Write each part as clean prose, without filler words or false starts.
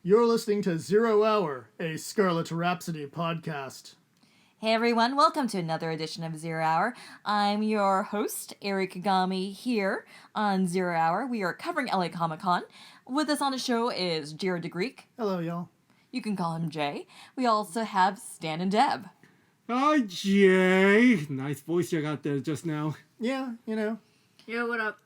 You're listening to Zero Hour, a Scarlet Rhapsody podcast. Hey everyone, welcome to another edition of Zero Hour. I'm your host, Eri Kagami, here on Zero Hour. We are covering LA Comic Con. With us on the show is Jared the Greek. Hello, y'all. You can call him Jay. We also have Stan and Deb. Hi, Jay. Nice voice you got there just now. Yeah, you know. Yo, what up?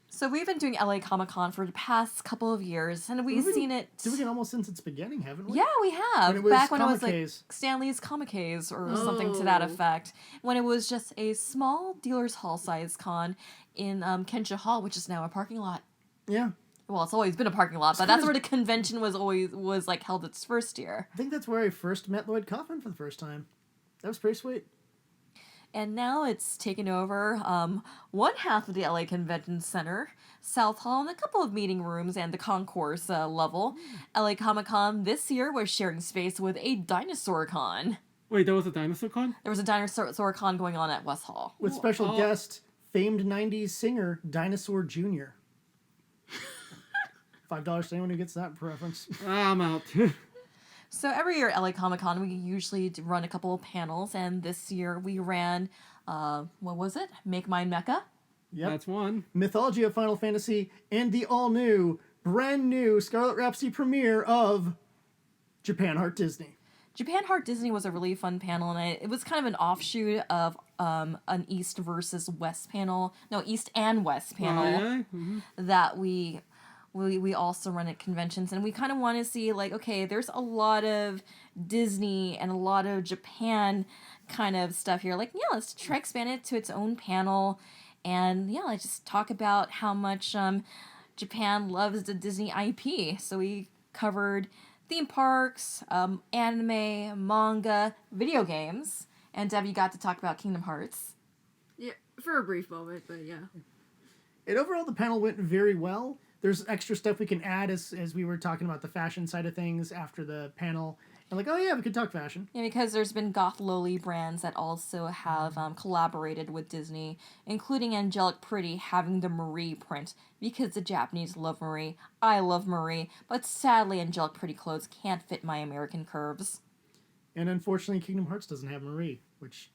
So we've been doing LA Comic Con for the past couple of years, and we've seen it... Doing it almost since its beginning, haven't we? Yeah, we have. When it was Back when it was Comic-Case. like Stanley's Comic-Case or something to that effect. When it was just a small dealer's hall size con in Kensha Hall, which is now a parking lot. Yeah. Well, it's always been a parking lot, but that's where the convention was like held its first year. I think that's where I first met Lloyd Kaufman for the first time. That was pretty sweet. And now it's taken over one half of the LA Convention Center, South Hall, and a couple of meeting rooms and the concourse level. LA Comic Con this year was sharing space with a dinosaur con. Wait, there was a dinosaur con? There was a dinosaur con going on at West Hall. With special guest, famed 90s singer, Dinosaur Jr. $5 to anyone who gets that reference. I'm out. So every year at LA Comic Con, we usually run a couple of panels, and this year we ran, what was it? Make Mine Mecha? Yep. That's one. Mythology of Final Fantasy, and the all-new, brand-new Scarlet Rhapsody premiere of Japan Heart Disney. Japan Heart Disney was a really fun panel, and it was kind of an offshoot of an East versus West panel. No, East and West panel Yeah? Mm-hmm. that we also run at conventions, and we kind of want to see, like, okay, there's a lot of Disney and a lot of Japan kind of stuff here. Like, yeah, let's try expand it to its own panel, and yeah, let's just talk about how much Japan loves the Disney IP. So we covered theme parks, anime, manga, video games, and Deb, you got to talk about Kingdom Hearts. Yeah, for a brief moment, but yeah. And overall, the panel went very well. There's extra stuff we can add as we were talking about the fashion side of things after the panel. And like, oh yeah, we could talk fashion. Yeah, because there's been goth loli brands that also have collaborated with Disney, including Angelic Pretty having the Marie print, because the Japanese love Marie. I love Marie, but sadly Angelic Pretty clothes can't fit my American curves. And unfortunately, Kingdom Hearts doesn't have Marie, which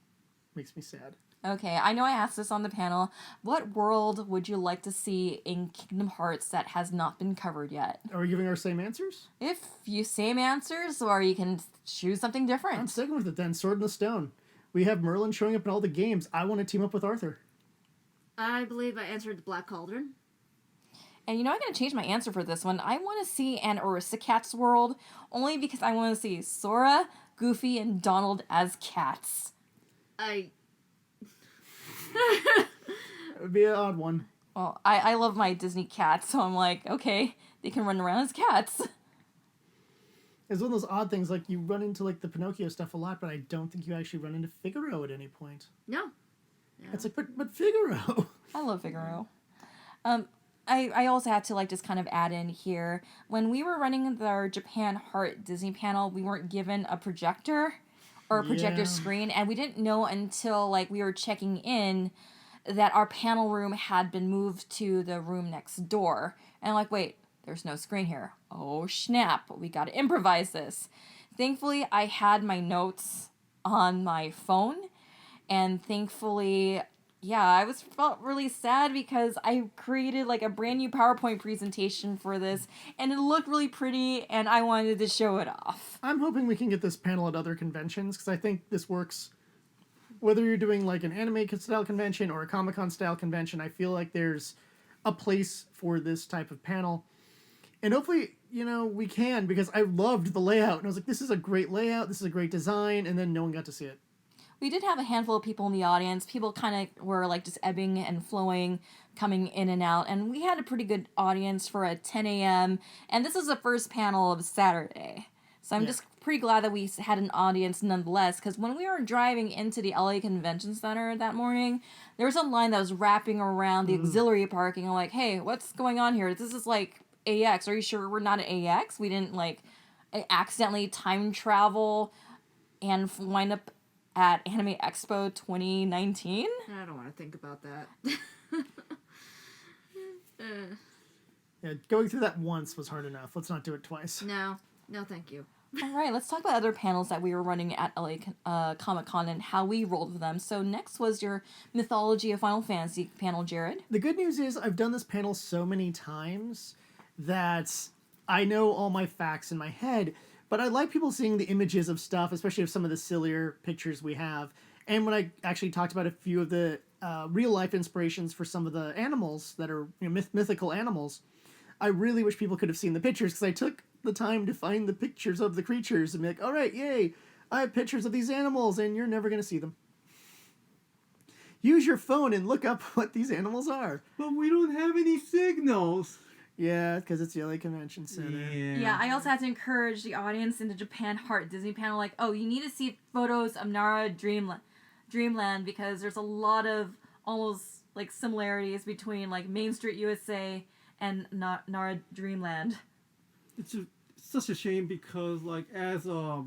makes me sad. Okay, I know I asked this on the panel. What world would you like to see in Kingdom Hearts that has not been covered yet? Are we giving our same answers? If you same answers, or you can choose something different. I'm sticking with it then. Sword in the Stone. We have Merlin showing up in all the games. I want to team up with Arthur. I believe I answered the Black Cauldron. And you know, I'm going to change my answer for this one. I want to see an Aristocats world, only because I want to see Sora, Goofy, and Donald as cats. It would be an odd one. Well, I love my Disney cats, so I'm like, okay, they can run around as cats. It's one of those odd things, like you run into like the Pinocchio stuff a lot, but I don't think you actually run into Figaro at any point. No. Yeah. It's like, but Figaro. I love Figaro. I also had to like just kind of add in here, when we were running our Japan Heart Disney panel, we weren't given a projector or a projector screen, and we didn't know until like we were checking in that our panel room had been moved to the room next door. And I'm like, wait, there's no screen here. Oh snap, we gotta improvise this. Thankfully, I had my notes on my phone, and thankfully, yeah, I felt really sad because I created like a brand new PowerPoint presentation for this, and it looked really pretty, and I wanted to show it off. I'm hoping we can get this panel at other conventions, because I think this works. Whether you're doing like an anime style convention or a Comic-Con style convention, I feel like there's a place for this type of panel. And hopefully, you know, we can, because I loved the layout. And I was like, this is a great layout, this is a great design, and then no one got to see it. We did have a handful of people in the audience. People kind of were like just ebbing and flowing, coming in and out. And we had a pretty good audience for a 10 a.m. And this is the first panel of Saturday. So I'm just pretty glad that we had an audience nonetheless. Because when we were driving into the LA Convention Center that morning, there was a line that was wrapping around the auxiliary parking. I'm like, hey, what's going on here? This is like AX. Are you sure we're not at AX? We didn't like accidentally time travel and wind up at Anime Expo 2019? I don't want to think about that. Yeah, going through that once was hard enough. Let's not do it twice. No. No, thank you. All right, let's talk about other panels that we were running at LA Comic-Con and how we rolled with them. So next was your Mythology of Final Fantasy panel, Jared. The good news is I've done this panel so many times that I know all my facts in my head, but I like people seeing the images of stuff, especially of some of the sillier pictures we have. And when I actually talked about a few of the real-life inspirations for some of the animals that are mythical animals, I really wish people could have seen the pictures, because I took the time to find the pictures of the creatures and be like, all right, yay, I have pictures of these animals, and you're never going to see them. Use your phone and look up what these animals are. But we don't have any signals. Yeah, because it's the LA Convention Center. Yeah, I also had to encourage the audience in the Japan Heart Disney panel, like, oh, you need to see photos of Nara Dreamland, because there's a lot of almost like similarities between like Main Street USA and Nara Dreamland. It's such a shame because, like, as a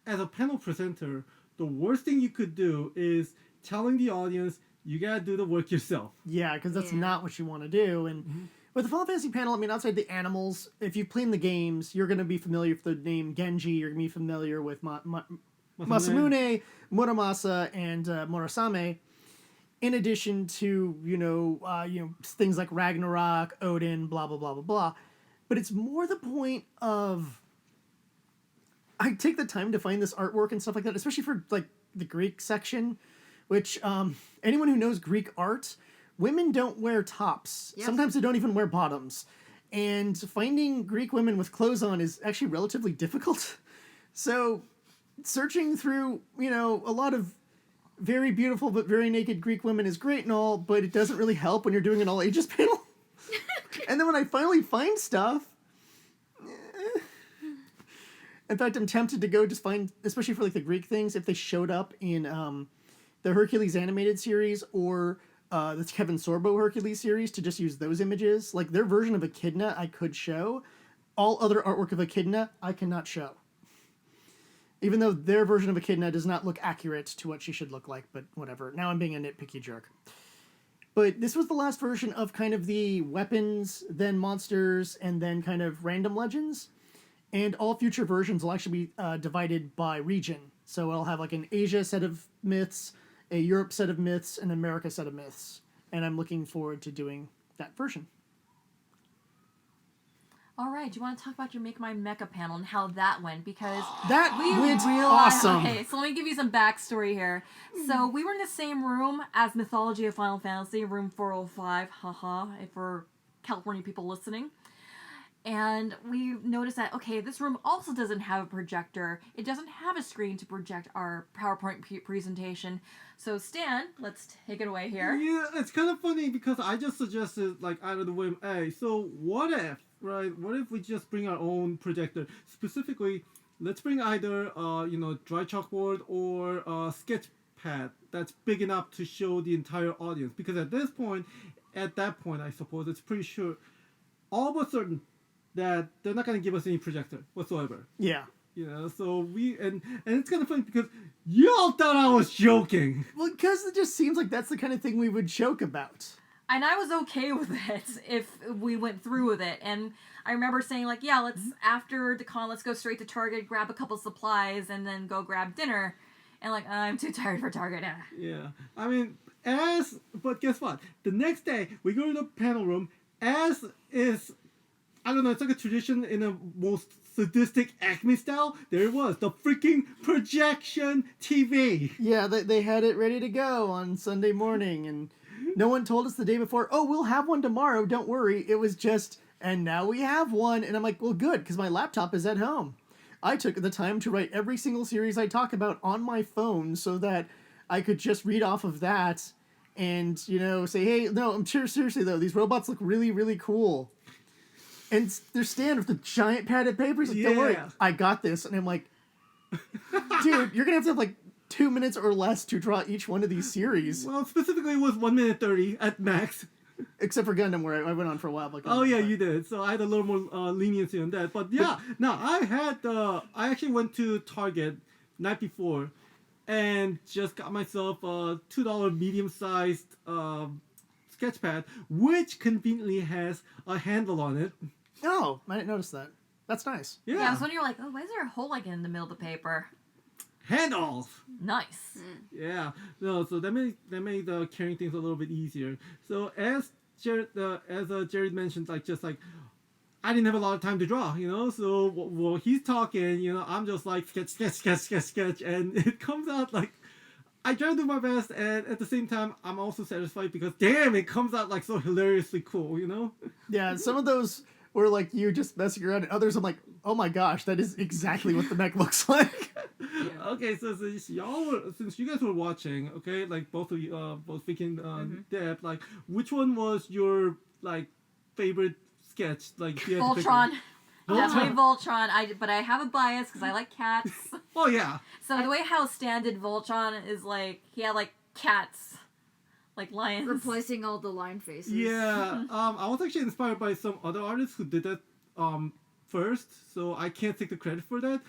panel presenter, the worst thing you could do is telling the audience you gotta do the work yourself. Yeah, because that's not what you want to do. And with the Final Fantasy panel, I mean, outside the animals, if you've played the games, you're going to be familiar with the name Genji. You're going to be familiar with Masamune, Muramasa, and Murasame. In addition to things like Ragnarok, Odin, blah blah blah blah blah. But it's more the point of I take the time to find this artwork and stuff like that, especially for like the Greek section, which anyone who knows Greek art, women don't wear tops. Yep. Sometimes they don't even wear bottoms. And finding Greek women with clothes on is actually relatively difficult. So searching through, a lot of very beautiful but very naked Greek women is great and all, but it doesn't really help when you're doing an all ages panel. And then when I finally find stuff, in fact, I'm tempted to go just find, especially for like the Greek things, if they showed up in the Hercules animated series or the Kevin Sorbo Hercules series, to just use those images. Like their version of Echidna I could show. All other artwork of Echidna I cannot show. Even though their version of Echidna does not look accurate to what she should look like, but whatever. Now I'm being a nitpicky jerk. But this was the last version of kind of the weapons, then monsters, and then kind of random legends. And all future versions will actually be divided by region. So I'll have like an Asia set of myths, a Europe set of myths, and an America set of myths. And I'm looking forward to doing that version. All right, do you want to talk about your Make My Mecha panel and how that went? Because That we went realized, awesome. Okay, so let me give you some backstory here. So we were in the same room as Mythology of Final Fantasy, room 405, haha, for California people listening. And we noticed that, okay, this room also doesn't have a projector. It doesn't have a screen to project our PowerPoint presentation. So Stan, let's take it away here. Yeah, it's kind of funny because I just suggested, like, out of the way, hey, so what if, right? What if we just bring our own projector? Specifically, let's bring either, dry chalkboard or a sketch pad that's big enough to show the entire audience. Because at that point, I suppose it's pretty sure, all but certain, that they're not going to give us any projector whatsoever. Yeah. So and it's kind of funny because y'all thought I was joking. Well, because it just seems like that's the kind of thing we would joke about. And I was okay with it if we went through with it. And I remember saying, like, yeah, after the con, let's go straight to Target, grab a couple supplies, and then go grab dinner. And, like, I'm too tired for Target. Yeah. I mean, but guess what? The next day, we go to the panel room, as is, I don't know, it's like a tradition in a most sadistic Acme style. There it was, the freaking projection TV. Yeah, they had it ready to go on Sunday morning, and no one told us the day before, oh, we'll have one tomorrow, don't worry. It was just, and now we have one. And I'm like, well, good, because my laptop is at home. I took the time to write every single series I talk about on my phone so that I could just read off of that and, say, hey, no, I'm sure, seriously, though, these robots look really, really cool. And there's Stan with the giant pad of paper. He's like, don't worry, I got this. And I'm like, dude, you're going to have like 2 minutes or less to draw each one of these series. Well, specifically it was 1 minute 30 at max. Except for Gundam, where I went on for a while. Oh, yeah, you did. So I had a little more leniency on that. But yeah, I actually went to Target night before and just got myself a $2 medium-sized sketch pad, which conveniently has a handle on it. Oh, I didn't notice that. That's nice. Yeah, so when you're like, oh, why is there a hole like in the middle of the paper? Handles. Nice. Yeah. No, so that made carrying things a little bit easier. So as Jared mentioned, like just like I didn't have a lot of time to draw, you know. So while he's talking, you know, I'm just like sketch, and it comes out like I try to do my best, and at the same time, I'm also satisfied because damn, it comes out like so hilariously cool, you know. Yeah, some of those were like you just messing around, and others I'm like, oh my gosh, that is exactly what the mech looks like. Okay, so since you guys were watching, okay, like both of you, both Vicky and Deb, like which one was your like favorite sketch? Like you had to pick one. Voltron. Definitely Voltron. But I have a bias because I like cats. Oh yeah. So the way how standard Voltron is like, he had like cats, like lions. Replacing all the lion faces. Yeah. I was actually inspired by some other artists who did that first, so I can't take the credit for that.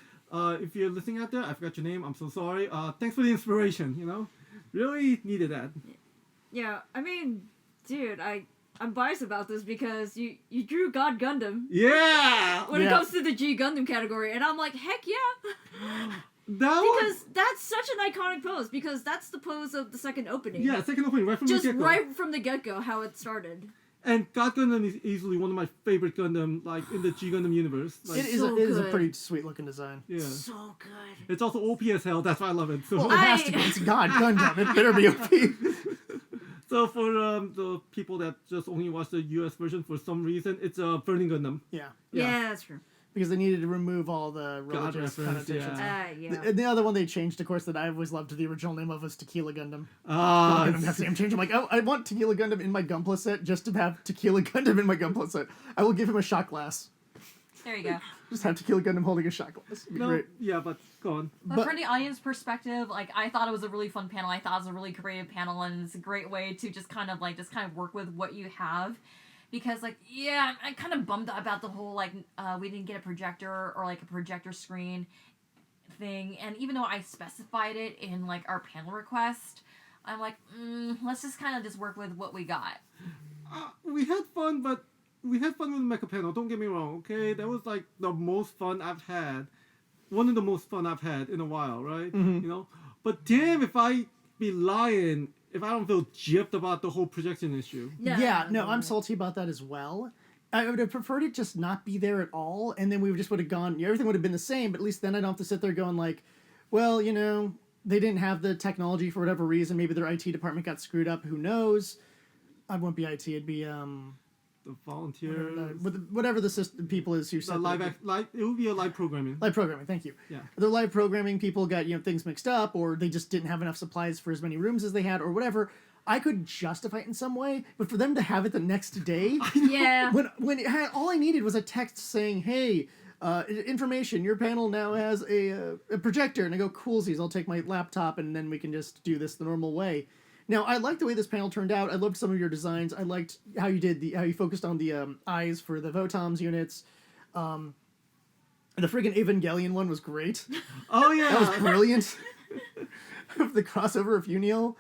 If you're listening out there, I forgot your name. I'm so sorry. Thanks for the inspiration. You know, really needed that. Yeah, I mean, dude, I'm biased about this because you drew God Gundam Yeah. when it comes to the G Gundam category, and I'm like, heck yeah. Because that's such an iconic pose, because that's the pose of the second opening. Yeah, second opening right from Just the get-go. right from the get-go, how it started. And God Gundam is easily one of my favorite Gundam, like in the G Gundam universe. Like, It is So it is a good. pretty sweet looking design. yeah. So good. It's also OP as hell. That's why I love it. So, Well, it has to be. It's God Gundam. It better be OP. so for the people that just only watch the US version for some reason, it's a Burning Gundam. Yeah, Yeah, that's true. because they needed to remove all the religious reference, connotations. yeah. And the other one they changed, of course, that I always loved the original name of was Tequila Gundam. Ah, Gundam got the name change. I'm like, oh, I want Tequila Gundam in my Gunpla set just to have Tequila Gundam in my Gunpla set. I will give him a shot glass. There you go. Just have Tequila Gundam holding a shot glass. It'd be no, great. yeah, but go on. But from the audience perspective, like, I thought it was a really fun panel. I thought it was a really creative panel, and it's a great way to just kind of work with what you have. Because, like, yeah, I'm kind of bummed about the whole, like, we didn't get a projector or, like, a projector screen thing. And even though I specified it in, like, our panel request, I'm like, let's just kind of just work with what we got. We had fun, but we had fun with the Mecha panel. Don't get me wrong, okay? That was like the most fun I've had. One of the most fun I've had in a while, right? Mhm. You know? But damn, if I be lying if I don't feel gypped about the whole projection issue. No, I'm salty about that as well. I would have preferred it just not be there at all, and then we just would have gone, everything would have been the same, but at least then I don't have to sit there going like, well, you know, they didn't have the technology for whatever reason. Maybe their IT department got screwed up. Who knows? I won't be IT. It'd be the volunteers. Whatever the system people is who The said live. It would be a live programming. live programming. Thank you. Yeah. The live programming people got things mixed up, or they just didn't have enough supplies for as many rooms as they had, or whatever. I could justify it in some way, but for them to have it the next day, Yeah. when it had, all I needed was a text saying, "Hey, information, your panel now has a projector," and I go, "Coolsies, I'll take my laptop and then we can just do this the normal way." Now, I liked the way this panel turned out. I loved some of your designs. I liked how you did how you focused on the eyes for the Votoms units. The friggin' Evangelion one was great. Oh yeah. That was brilliant. The crossover of Uniel.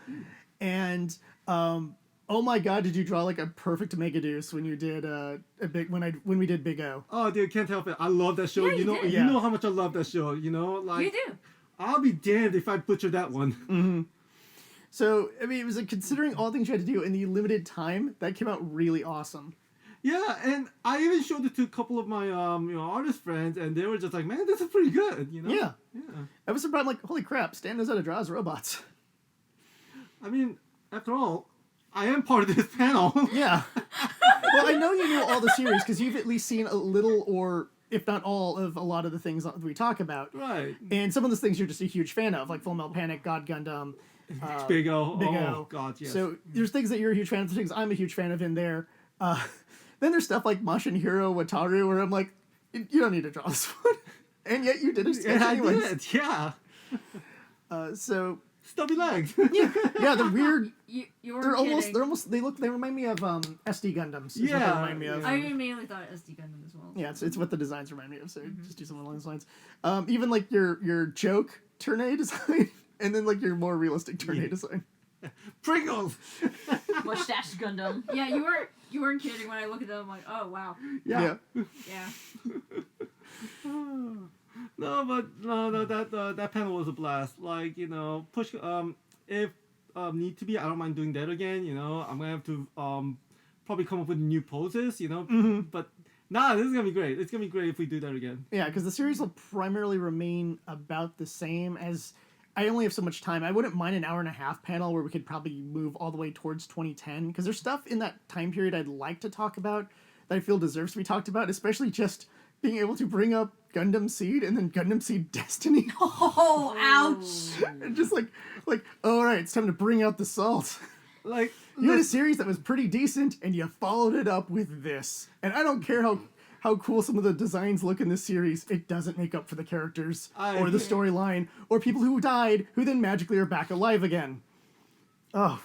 And oh my god, did you draw like a perfect Megaduce when you did when we did Big O? Oh dude, can't help it. I love that show. Yeah, you did. You know how much I love that show. You know, like You do. I'll be damned if I butcher that one. Mm-hmm. So I mean, it was like, considering all the things you had to do in the limited time, that came out really awesome. Yeah, and I even showed it to a couple of my artist friends, and they were just like, "Man, this is pretty good." You know? Yeah. Yeah. I was surprised, like, holy crap, Stan knows how to draw his robots. I mean, after all, I am part of this panel. Yeah. Well, I know you know all the series because you've at least seen a little, or if not all, of a lot of the things that we talk about. Right. And some of those things you're just a huge fan of, like Full Metal Panic, God Gundam, Big O. Big Oh O. God, yes. So there's things that you're a huge fan of, things I'm a huge fan of in there. Then there's stuff like Mashin Hiro Wataru, where I'm like, you don't need to draw this one. And yet you did it yeah, I anyways. did. Yeah. So Stubby legs. yeah, they're weird. You were They kidding. remind me of SD Gundams. Is what they Yeah. remind me of. I immediately thought SD Gundam as well. Yeah, it's what the designs remind me of. So just do something along those lines. Even like your joke Tournay design, and then like your more realistic Tournay design. Pringles. Mustache Gundam. Yeah, you weren't kidding when I look at them. I'm like, oh wow, Yeah. yeah. no, that panel was a blast. Like, push if need to be, I don't mind doing that again. I'm gonna have to probably come up with new poses. But this is gonna be great. It's gonna be great if we do that again. Yeah, because the series will primarily remain about the same. As I only have so much time, I wouldn't mind an hour and a half panel where we could probably move all the way towards 2010, because there's stuff in that time period I'd like to talk about that I feel deserves to be talked about, especially just being able to bring up Gundam Seed and then Gundam Seed Destiny. Oh, ouch! And just like, all right, it's time to bring out the salt. Like, You had a series that was pretty decent, and you followed it up with this. And I don't care how cool some of the designs look in this series, it doesn't make up for the characters, or the storyline, or people who died, who then magically are back alive again. Oh,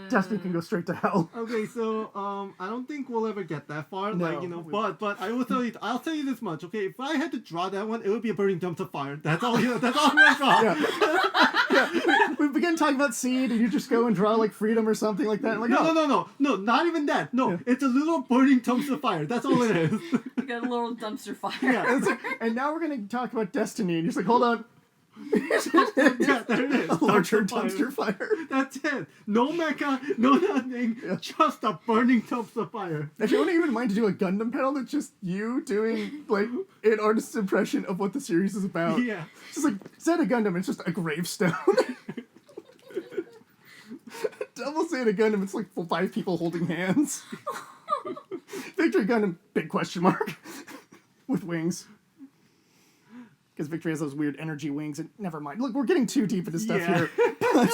Destiny can go straight to hell. Okay, so I don't think we'll ever get that far. No. But I will tell you, I'll tell you this much. Okay, if I had to draw that one, it would be a burning dumps of fire. That's all. That's all I'm gonna draw. Yeah. We begin talking about Seed, and you just go and draw like freedom or something like that. I'm like, No, not even that. No, it's a little burning dumps of fire. That's all it is. You got a little dumpster fire. Yeah. And now we're gonna talk about Destiny, and you're just like, hold on. Yeah, there it is. A larger Dumpster fire. dumpster fire. That's it. No mecha, no nothing. Just a burning dumps of fire. Actually, I wouldn't even mind to do a Gundam panel that's just you doing like an artist's impression of what the series is about. Yeah. Just like, instead of Gundam, it's just a gravestone. Double Zeta Gundam, it's like 5 people holding hands. Victory Gundam, big question mark. With wings. Because Victory has those weird energy wings, and never mind. Look, we're getting too deep into stuff here. But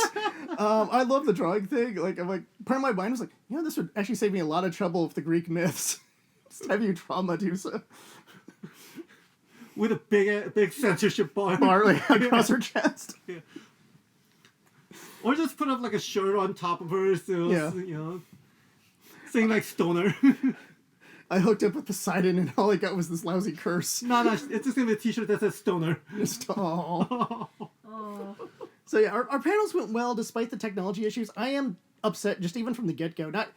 I love the drawing thing. Like, I'm like, part of my mind was like, this would actually save me a lot of trouble with the Greek myths. Just have you draw Medusa. With a big censorship bar. Like, across her chest. Yeah. Or just put up like a shirt on top of her, so saying like stoner. I hooked up with Poseidon, and all I got was this lousy curse. No, it's just gonna be a T-shirt that says stoner. Just, oh. So yeah, our panels went well despite the technology issues. I am upset just even from the get-go. Not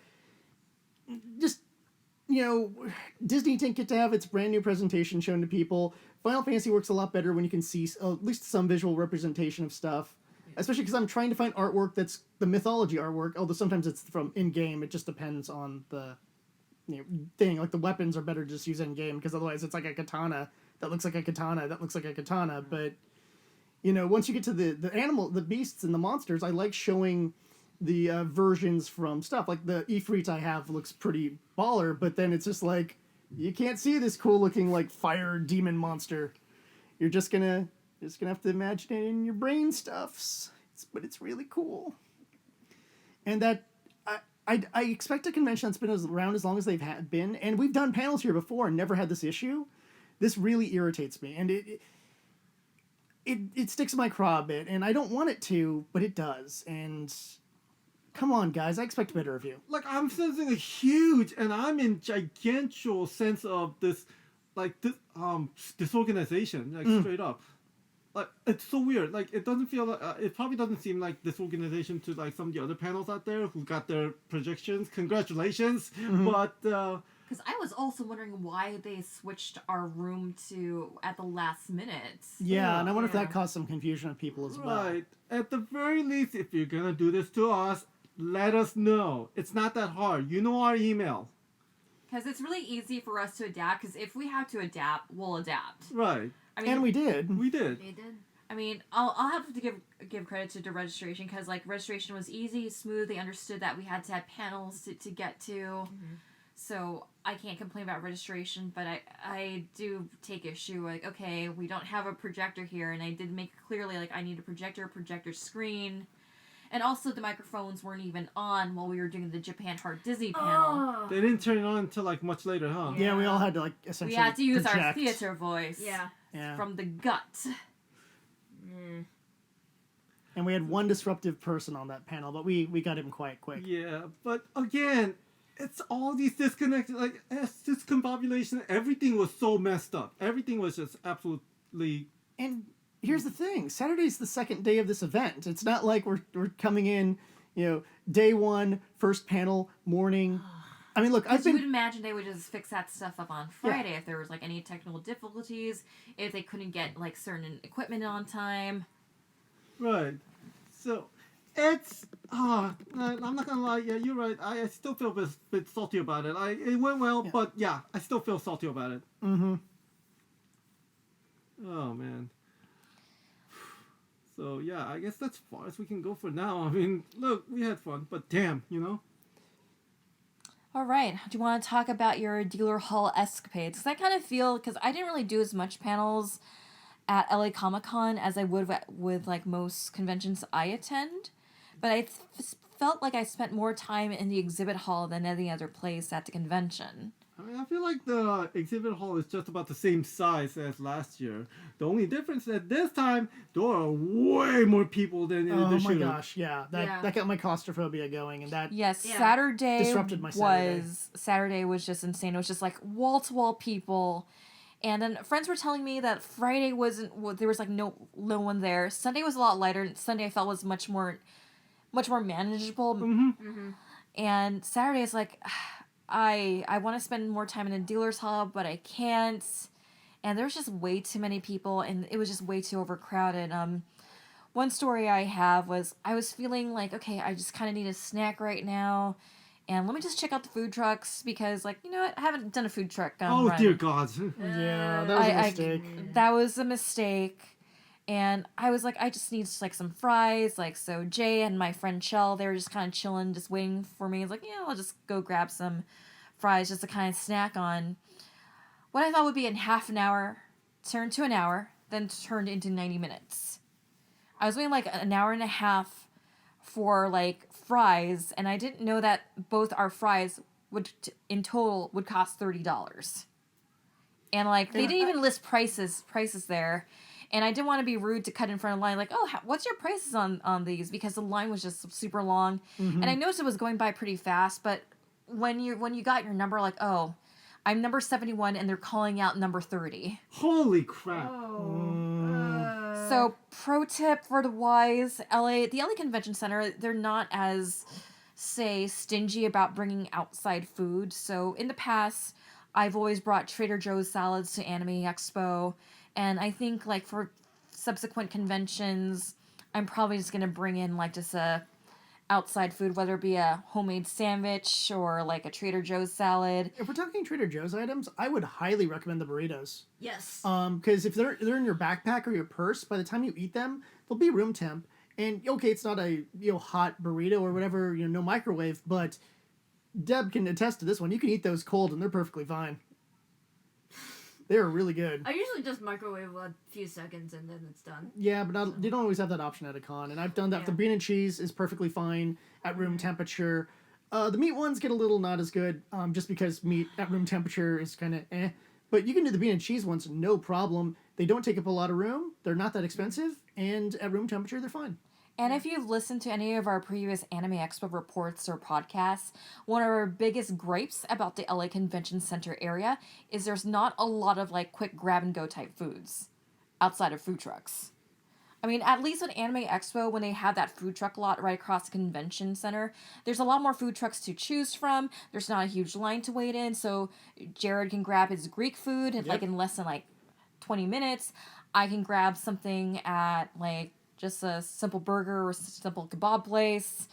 just, Disney didn't get to have its brand new presentation shown to people. Final Fantasy works a lot better when you can see at least some visual representation of stuff. Especially because I'm trying to find artwork that's the Mythology artwork, although sometimes it's from in-game. It just depends on the thing. Like, the weapons are better just used in-game, because otherwise it's like a katana that looks like a katana that looks like a katana. But, once you get to the beasts and the monsters, I like showing the versions from stuff. Like, the Ifrit I have looks pretty baller, but then it's just like, you can't see this cool-looking, like, fire demon monster. You're just gonna have to imagine it in your brain stuffs. But it's really cool. And that I expect a convention that's been around as long as they've been, and we've done panels here before and never had this issue. This really irritates me, and it sticks in my craw a bit, and I don't want it to, but it does. And come on, guys, I expect better of you. Like, I'm sensing a huge, and I'm in gigantual sense of this, like, disorganization, like, straight up. Like, it's so weird. Like, it doesn't feel like, it probably doesn't seem like disorganization to, like, some of the other panels out there who got their projections. Congratulations. Mm-hmm. But, because I was also wondering why they switched our room to at the last minute. Yeah, and I wonder if that caused some confusion of people as well. Right. At the very least, if you're gonna do this to us, let us know. It's not that hard. You know our email. Because it's really easy for us to adapt, because if we have to adapt, we'll adapt. Right. I mean, and we did. We did. They did. I mean, I'll have to give credit to the registration, because, like, registration was easy, smooth. They understood that we had to have panels to get to. Mm-hmm. So I can't complain about registration, but I do take issue, like, okay, we don't have a projector here, and I did make it clearly, like, I need a projector screen. And also the microphones weren't even on while we were doing the Japan Heart Disney panel. They didn't turn it on until, like, much later, huh? Yeah, we all had to, like, essentially we had to use project. our theater voice. Yeah. From the gut. And we had one disruptive person on that panel, but we got him quite quick. Yeah, but again, it's all these disconnected, like, discombobulation. Everything was so messed up. Everything was just absolutely... And here's the thing. Saturday's the second day of this event. It's not like we're coming in, day one, first panel, morning. I mean, look, I've Because you would been imagine they would just fix that stuff up on Friday if there was like any technical difficulties, if they couldn't get like certain equipment on time. Right. So, it's I'm not gonna lie. Yeah, you're right. I still feel a bit salty about it. It went well, but yeah, I still feel salty about it. Mm-hmm. Oh man. So yeah, I guess that's as far as we can go for now. I mean, look, we had fun, but damn, you know. All right. Do you want to talk about your dealer hall escapades? Because I kind of feel, because I didn't really do as much panels at LA Comic Con as I would with like most conventions I attend, but I felt like I spent more time in the exhibit hall than any other place at the convention. I mean, I feel like the exhibit hall is just about the same size as last year. The only difference is that this time there are way more people than in Oh the my shooter. gosh, yeah. That got my claustrophobia going, and that Yes, Yeah. Saturday disrupted my Saturday. Saturday was just insane. It was just like wall to wall people, and then friends were telling me that Friday wasn't. There was like no one there. Sunday was a lot lighter. Sunday I felt was much more manageable. Mm-hmm. And Saturday is like, I want to spend more time in a dealer's hall, but I can't. And there was just way too many people, and it was just way too overcrowded. One story I have was I was feeling like, okay, I just kind of need a snack right now, and let me just check out the food trucks because, like, you know what, I haven't done a food truck Oh run. dear God. Yeah, that was a mistake. That was a mistake. And I was like, I just need like some fries. Like, so Jay and my friend Shell, they were just kind of chilling, just waiting for me. I was like, yeah, I'll just go grab some fries just to kind of snack on. What I thought would be in half an hour turned to an hour, then turned into 90 minutes. I was waiting like an hour and a half for like fries, and I didn't know that both our fries in total would cost $30. And like they didn't even list prices there. And I didn't want to be rude to cut in front of the line, like, oh, what's your prices on these? Because the line was just super long. Mm-hmm. And I noticed it was going by pretty fast, but when you got your number, like, oh, I'm number 71 and they're calling out number 30. Holy crap. Oh. So, pro tip for the wise, the LA Convention Center, they're not as, say, stingy about bringing outside food. So, in the past, I've always brought Trader Joe's salads to Anime Expo. And I think, like, for subsequent conventions, I'm probably just going to bring in, like, just a outside food, whether it be a homemade sandwich or, like, a Trader Joe's salad. If we're talking Trader Joe's items, I would highly recommend the burritos. Yes. Because if they're in your backpack or your purse, by the time you eat them, they'll be room temp. And okay, it's not a hot burrito or whatever, no microwave, but Deb can attest to this one. You can eat those cold and they're perfectly fine. They're really good. I usually just microwave a few seconds and then it's done. Yeah, but you don't always have that option at a con, and I've done that. Yeah. The bean and cheese is perfectly fine at room temperature. The meat ones get a little not as good, just because meat at room temperature is kind of eh. But you can do the bean and cheese ones, no problem. They don't take up a lot of room. They're not that expensive, and at room temperature, they're fine. And if you've listened to any of our previous Anime Expo reports or podcasts, one of our biggest gripes about the LA Convention Center area is there's not a lot of like quick grab and go type foods outside of food trucks. I mean, at least at Anime Expo, when they have that food truck lot right across the convention center, there's a lot more food trucks to choose from. There's not a huge line to wait in, so Jared can grab his Greek food in, like in less than like 20 minutes. I can grab something at like just a simple burger or a simple kebab place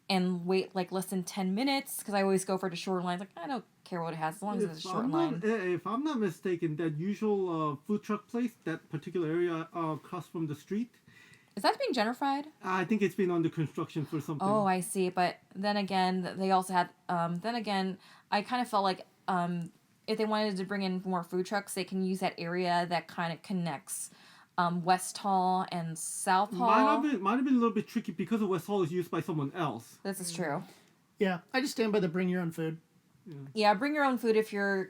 and wait like less than 10 minutes because I always go for the short lines. Like, I don't care what it has as long as it's a short line. If I'm not mistaken, that usual food truck place, that particular area across from the street, Is that being gentrified? I think it's been under construction for something. Oh, I see. But then again, they also had. Then again, I kind of felt like if they wanted to bring in more food trucks, they can use that area that kind of connects West Hall and South Hall. Might have been a little bit tricky because the West Hall is used by someone else. This is true. Yeah, I just stand by the bring your own food. Yeah, bring your own food if you're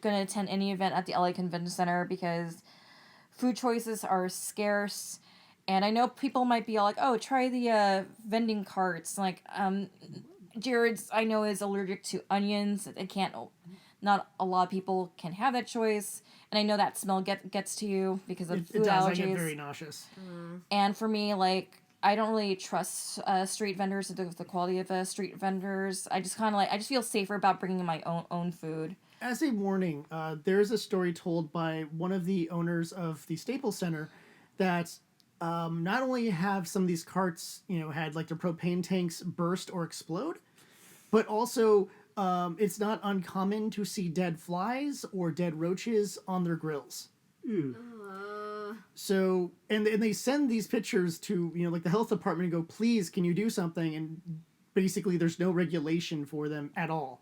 gonna attend any event at the LA Convention Center because food choices are scarce. And I know people might be all like, "Oh, try the vending carts." Like, Jared's I know is allergic to onions. It can't. Not a lot of people can have that choice, and I know that smell gets to you because of It food does. allergies. I get very nauseous. And for me, like I don't really trust street vendors, the quality of street vendors. I just kind of I just feel safer about bringing my own food. As a warning, there's a story told by one of the owners of the Staples Center that not only have some of these carts, had like their propane tanks burst or explode, but also it's not uncommon to see dead flies or dead roaches on their grills. Ew. So, and they send these pictures to, like the health department and go, please, can you do something? And basically there's no regulation for them at all.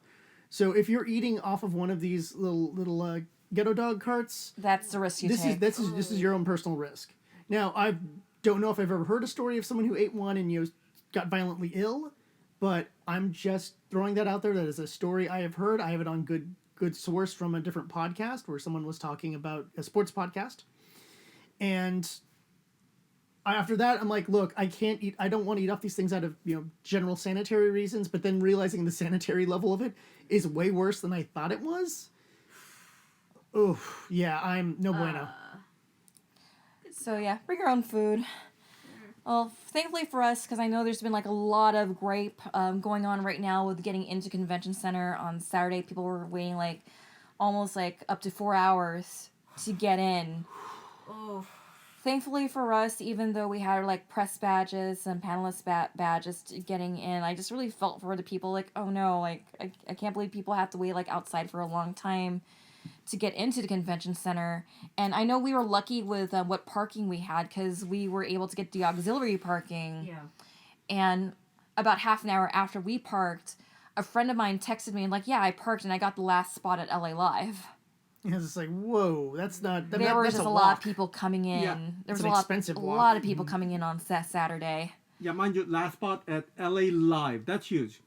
So if you're eating off of one of these little ghetto dog carts, that's the risk you take. This is your own personal risk. Now, I don't know if I've ever heard a story of someone who ate one and got violently ill, but I'm just throwing that out there. That is a story I have heard. I have it on good source from a different podcast where someone was talking about a sports podcast. And after that, I'm like, look, I don't want to eat off these things out of, general sanitary reasons, but then realizing the sanitary level of it is way worse than I thought it was. Oh, yeah, I'm no bueno. So yeah, bring your own food. Well, thankfully for us, because I know there's been a lot of gripe going on right now with getting into convention center on Saturday. People were waiting almost up to 4 hours to get in. Oh. Thankfully for us, even though we had press badges and panelist badges getting in, I just really felt for the people. Oh no, I can't believe people have to wait outside for a long time to get into the convention center. And I know we were lucky with what parking we had, because we were able to get the auxiliary parking. Yeah. And about half an hour after we parked, a friend of mine texted me and yeah, I parked and I got the last spot at LA Live. Yeah, it's like, whoa, that's not... There were just a lot of people coming in. Yeah. There was expensive a walk. lot of people coming in on Saturday. Yeah, mind you, last spot at LA Live. That's huge,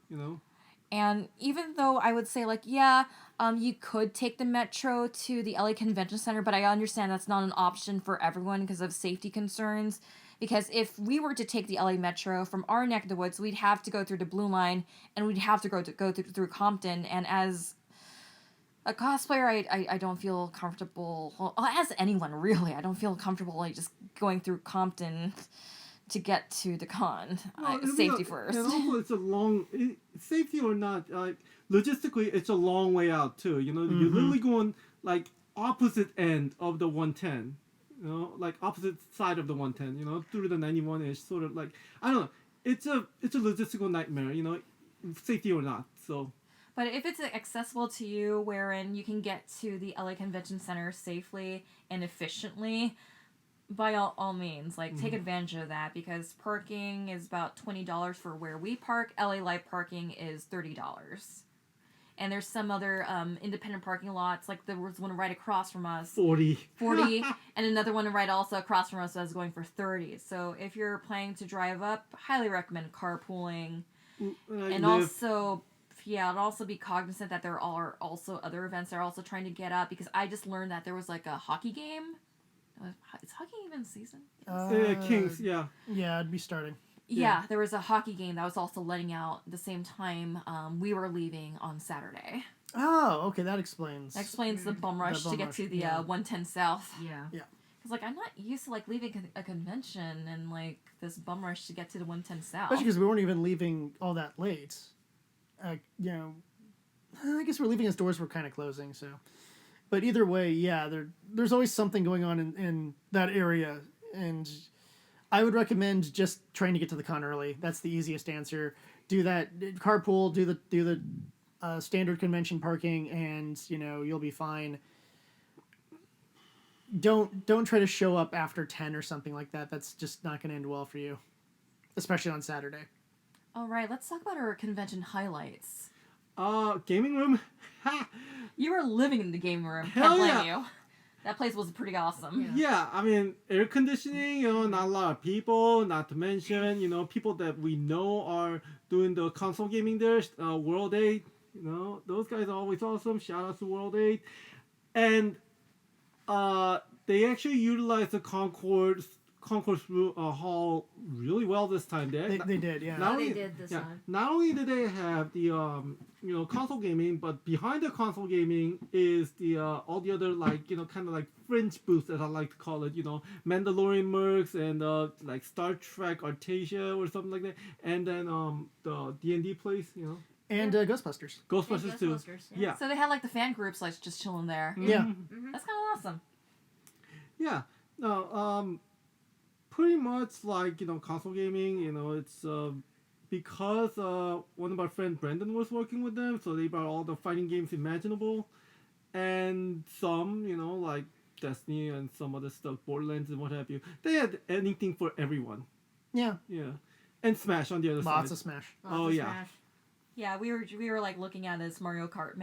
And even though I would say, you could take the metro to the LA Convention Center, but I understand that's not an option for everyone because of safety concerns. Because if we were to take the LA Metro from our neck of the woods, we'd have to go through the Blue Line, and we'd have to go through Compton. And as a cosplayer, I don't feel comfortable. Well, as anyone, really, I don't feel comfortable just going through Compton to get to the con. Safety first. And also, it's safety or not, logistically, it's a long way out too. You're literally going opposite end of the 110. Opposite side of the 110. Through the 91-ish, sort of I don't know. It's a logistical nightmare. Safety or not. So. But if it's accessible to you, wherein you can get to the LA Convention Center safely and efficiently, by all means, take advantage of that, because parking is about $20 for where we park. LA Live parking is $30. And there's some other independent parking lots, there was one right across from us. 40. And another one right also across from us that was going for 30. So if you're planning to drive up, highly recommend carpooling. And also... Yeah, and also be cognizant that there are also other events that are also trying to get up, because I just learned that there was a hockey game. Is hockey even season? Kings, yeah. Yeah, I'd be starting. Yeah, there was a hockey game that was also letting out the same time we were leaving on Saturday. Oh, okay, that explains. That explains the bum rush to get to the 110 South. Yeah. Yeah. Because I'm not used to leaving a convention and this bum rush to get to the 110 South. Especially because we weren't even leaving all that late. I guess we're leaving as doors were kind of closing, so. But either way, yeah, there's always something going on in that area, and I would recommend just trying to get to the con early. That's the easiest answer. Do that carpool, do the standard convention parking, and you'll be fine. Don't try to show up after 10 or something like that. That's just not going to end well for you, especially on Saturday. All right, let's talk about our convention highlights. Gaming room. Ha! You were living in the gaming room. Hell Can't blame yeah. you. That place was pretty awesome. Yeah, I mean, air conditioning, not a lot of people, not to mention, people that we know are doing the console gaming there, World 8, those guys are always awesome. Shout out to World 8. And they actually utilize the Concord concourse hall really well this time. They did, yeah. Not They only, did this time. Not only did they have the console gaming, but behind the console gaming is the all the other like kind of like fringe booths as I like to call it. Mandalorian mercs and like Star Trek Artasia or something like that, and then the D&D place. And Ghostbusters. Ghostbusters too. Ghostbusters, Yeah. So they had like the fan groups like just chilling there. Yeah. That's kind of awesome. Yeah. No. Pretty much like console gaming. It's because one of my friends Brandon was working with them, so they brought all the fighting games imaginable, and some like Destiny and some other stuff, Borderlands and what have you. They had anything for everyone. Yeah. Yeah. And Smash on the other Lots side. of Smash. Oh, yeah. Smash. Yeah, we were like looking at this Mario Kart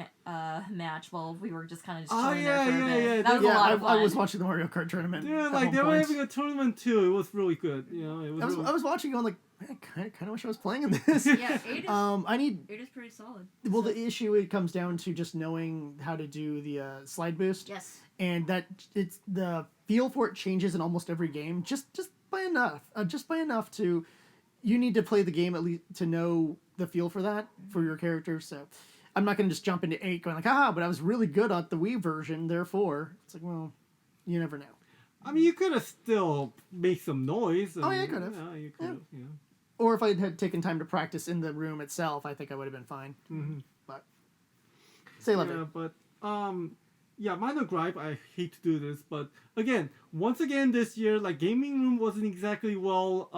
match while we were just kind of Oh, chilling yeah, there for a yeah, bit. yeah. That was a lot of I fun. was watching the Mario Kart tournament. Yeah, at like one they were point. having a tournament too. It was really good. It was. I was watching, going like, man, I kind of wish I was playing in this. Yeah, 8 is, I need. 8 is pretty solid. Well, the issue it comes down to just knowing how to do the slide boost, Yes. and that it's the feel for it changes in almost every game. Just by enough to, you need to play the game at least to know the feel for that for your character. So, I'm not going to just jump into 8 going like, but I was really good at the Wii version. Therefore, it's like, well, you never know. I mean, you could have still made some noise. Oh, yeah, I could've. Yeah, you could have. Yeah. Or if I had taken time to practice in the room itself, I think I would have been fine. Mm-hmm. But say love Yeah, it. but minor gripe. I hate to do this, but once again this year, like gaming room wasn't exactly well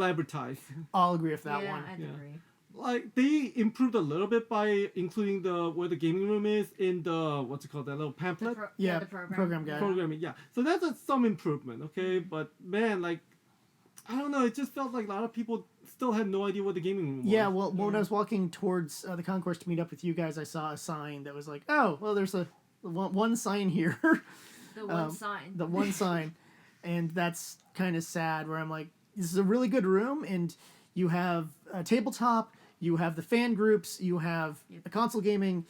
advertised. I'll agree with that yeah, one. I Yeah. agree. Like they improved a little bit by including where the gaming room is in the what's it called, that little pamphlet Yeah, the program. program guide. programming. Yeah, so that's some improvement. Okay, but man, like I don't know, it just felt like a lot of people still had no idea what the gaming room was. Yeah, well, when I was walking towards the concourse to meet up with you guys, I saw a sign that was like, "Oh, well, there's a one sign here, The one sign. the one sign," and that's kind of sad. Where I'm like, "This is a really good room, and you have a tabletop, you have the fan groups, you have the console gaming,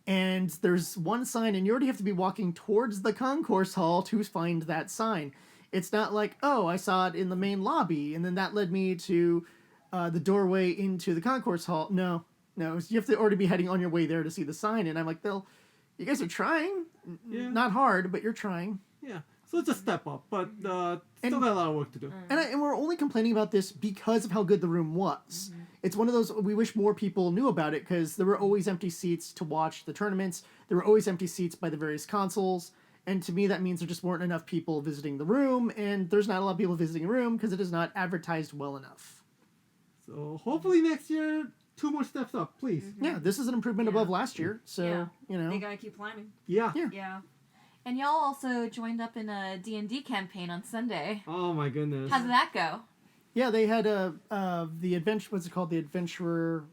and there's one sign, and you already have to be walking towards the concourse hall to find that sign. It's not like, oh, I saw it in the main lobby, and then that led me to the doorway into the concourse hall. No, you have to already be heading on your way there to see the sign, and I'm like, you guys are trying, not hard, but you're trying. Yeah, so it's a step up, but still got a lot of work to do. And we're only complaining about this because of how good the room was. It's one of those, we wish more people knew about it, because there were always empty seats to watch the tournaments. There were always empty seats by the various consoles. And to me, that means there just weren't enough people visiting the room, and there's not a lot of people visiting a room because it is not advertised well enough. So hopefully next year, 2 more steps up, please. Yeah, this is an improvement above last year, so, Yeah. They gotta keep climbing. Yeah. Yeah. And y'all also joined up in a D&D campaign on Sunday. Oh my goodness. How did that go? Yeah, they had the adventure, what's it called? The Adventurer,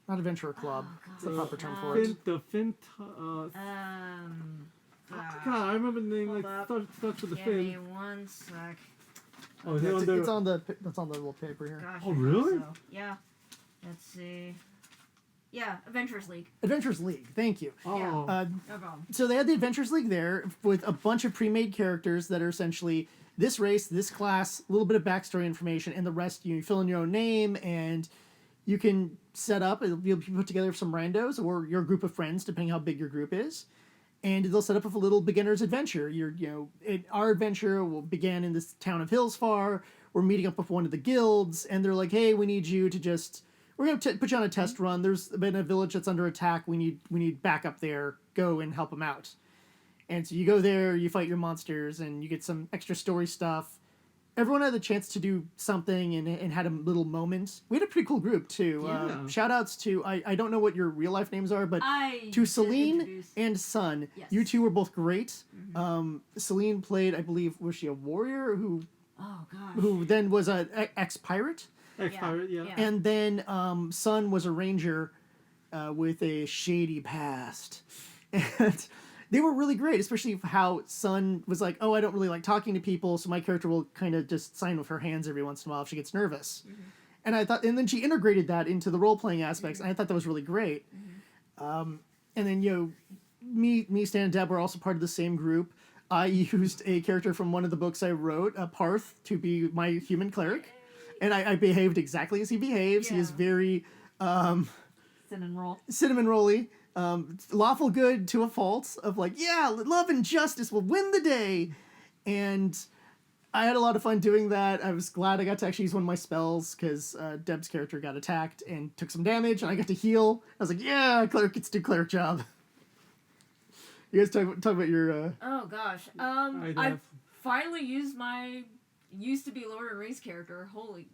not Adventurer Club. What's the proper term for it? God, I remember the name, Hold like, up. starts with the Give me fin. 1 sec. Oh, is it on It's on that's on the little paper here. Gosh, Oh, I think really? so. Yeah. Let's see. Yeah, Adventurers League. Adventurers League, thank you. Oh. No problem. So they had the Adventures League there with a bunch of pre-made characters that are essentially this race, this class, a little bit of backstory information, and the rest you fill in your own name, and you can set up. It'll be put together with some randos or your group of friends, depending how big your group is, and they'll set up with a little beginner's adventure. Our adventure began in this town of Hillsfar. We're meeting up with one of the guilds, and they're like, "Hey, we need you to just." We're going to put you on a test run. There's been a village that's under attack. We need backup there. Go and help them out. And so you go there, you fight your monsters, and you get some extra story stuff. Everyone had the chance to do something and had a little moment. We had a pretty cool group, too. Yeah. Shout-outs to, I don't know what your real-life names are, but I to did Celine introduce- and Sun. Yes. You two were both great. Celine played, I believe, was she a warrior Oh gosh. who then was an ex-pirate? Ex-pirate, yeah. Yeah. And then Sun was a ranger with a shady past. And they were really great, especially how Sun was like, oh, I don't really like talking to people, so my character will kind of just sign with her hands every once in a while if she gets nervous. And I thought, and then she integrated that into the role-playing aspects, and I thought that was really great. And then, me, Stan, and Deb were also part of the same group. I used a character from one of the books I wrote, Parth, to be my human cleric. And I behaved exactly as he behaves. He is Yeah. very Cinnamon roll. cinnamon rolly, lawful good to a fault of like, yeah, love and justice will win the day. And I had a lot of fun doing that. I was glad I got to actually use one of my spells because Deb's character got attacked and took some damage, and I got to heal. I was like, yeah, cleric gets to do cleric job. You guys talk about your... Oh gosh. I I have- finally used my used to be Lord of the Rings character. Holy,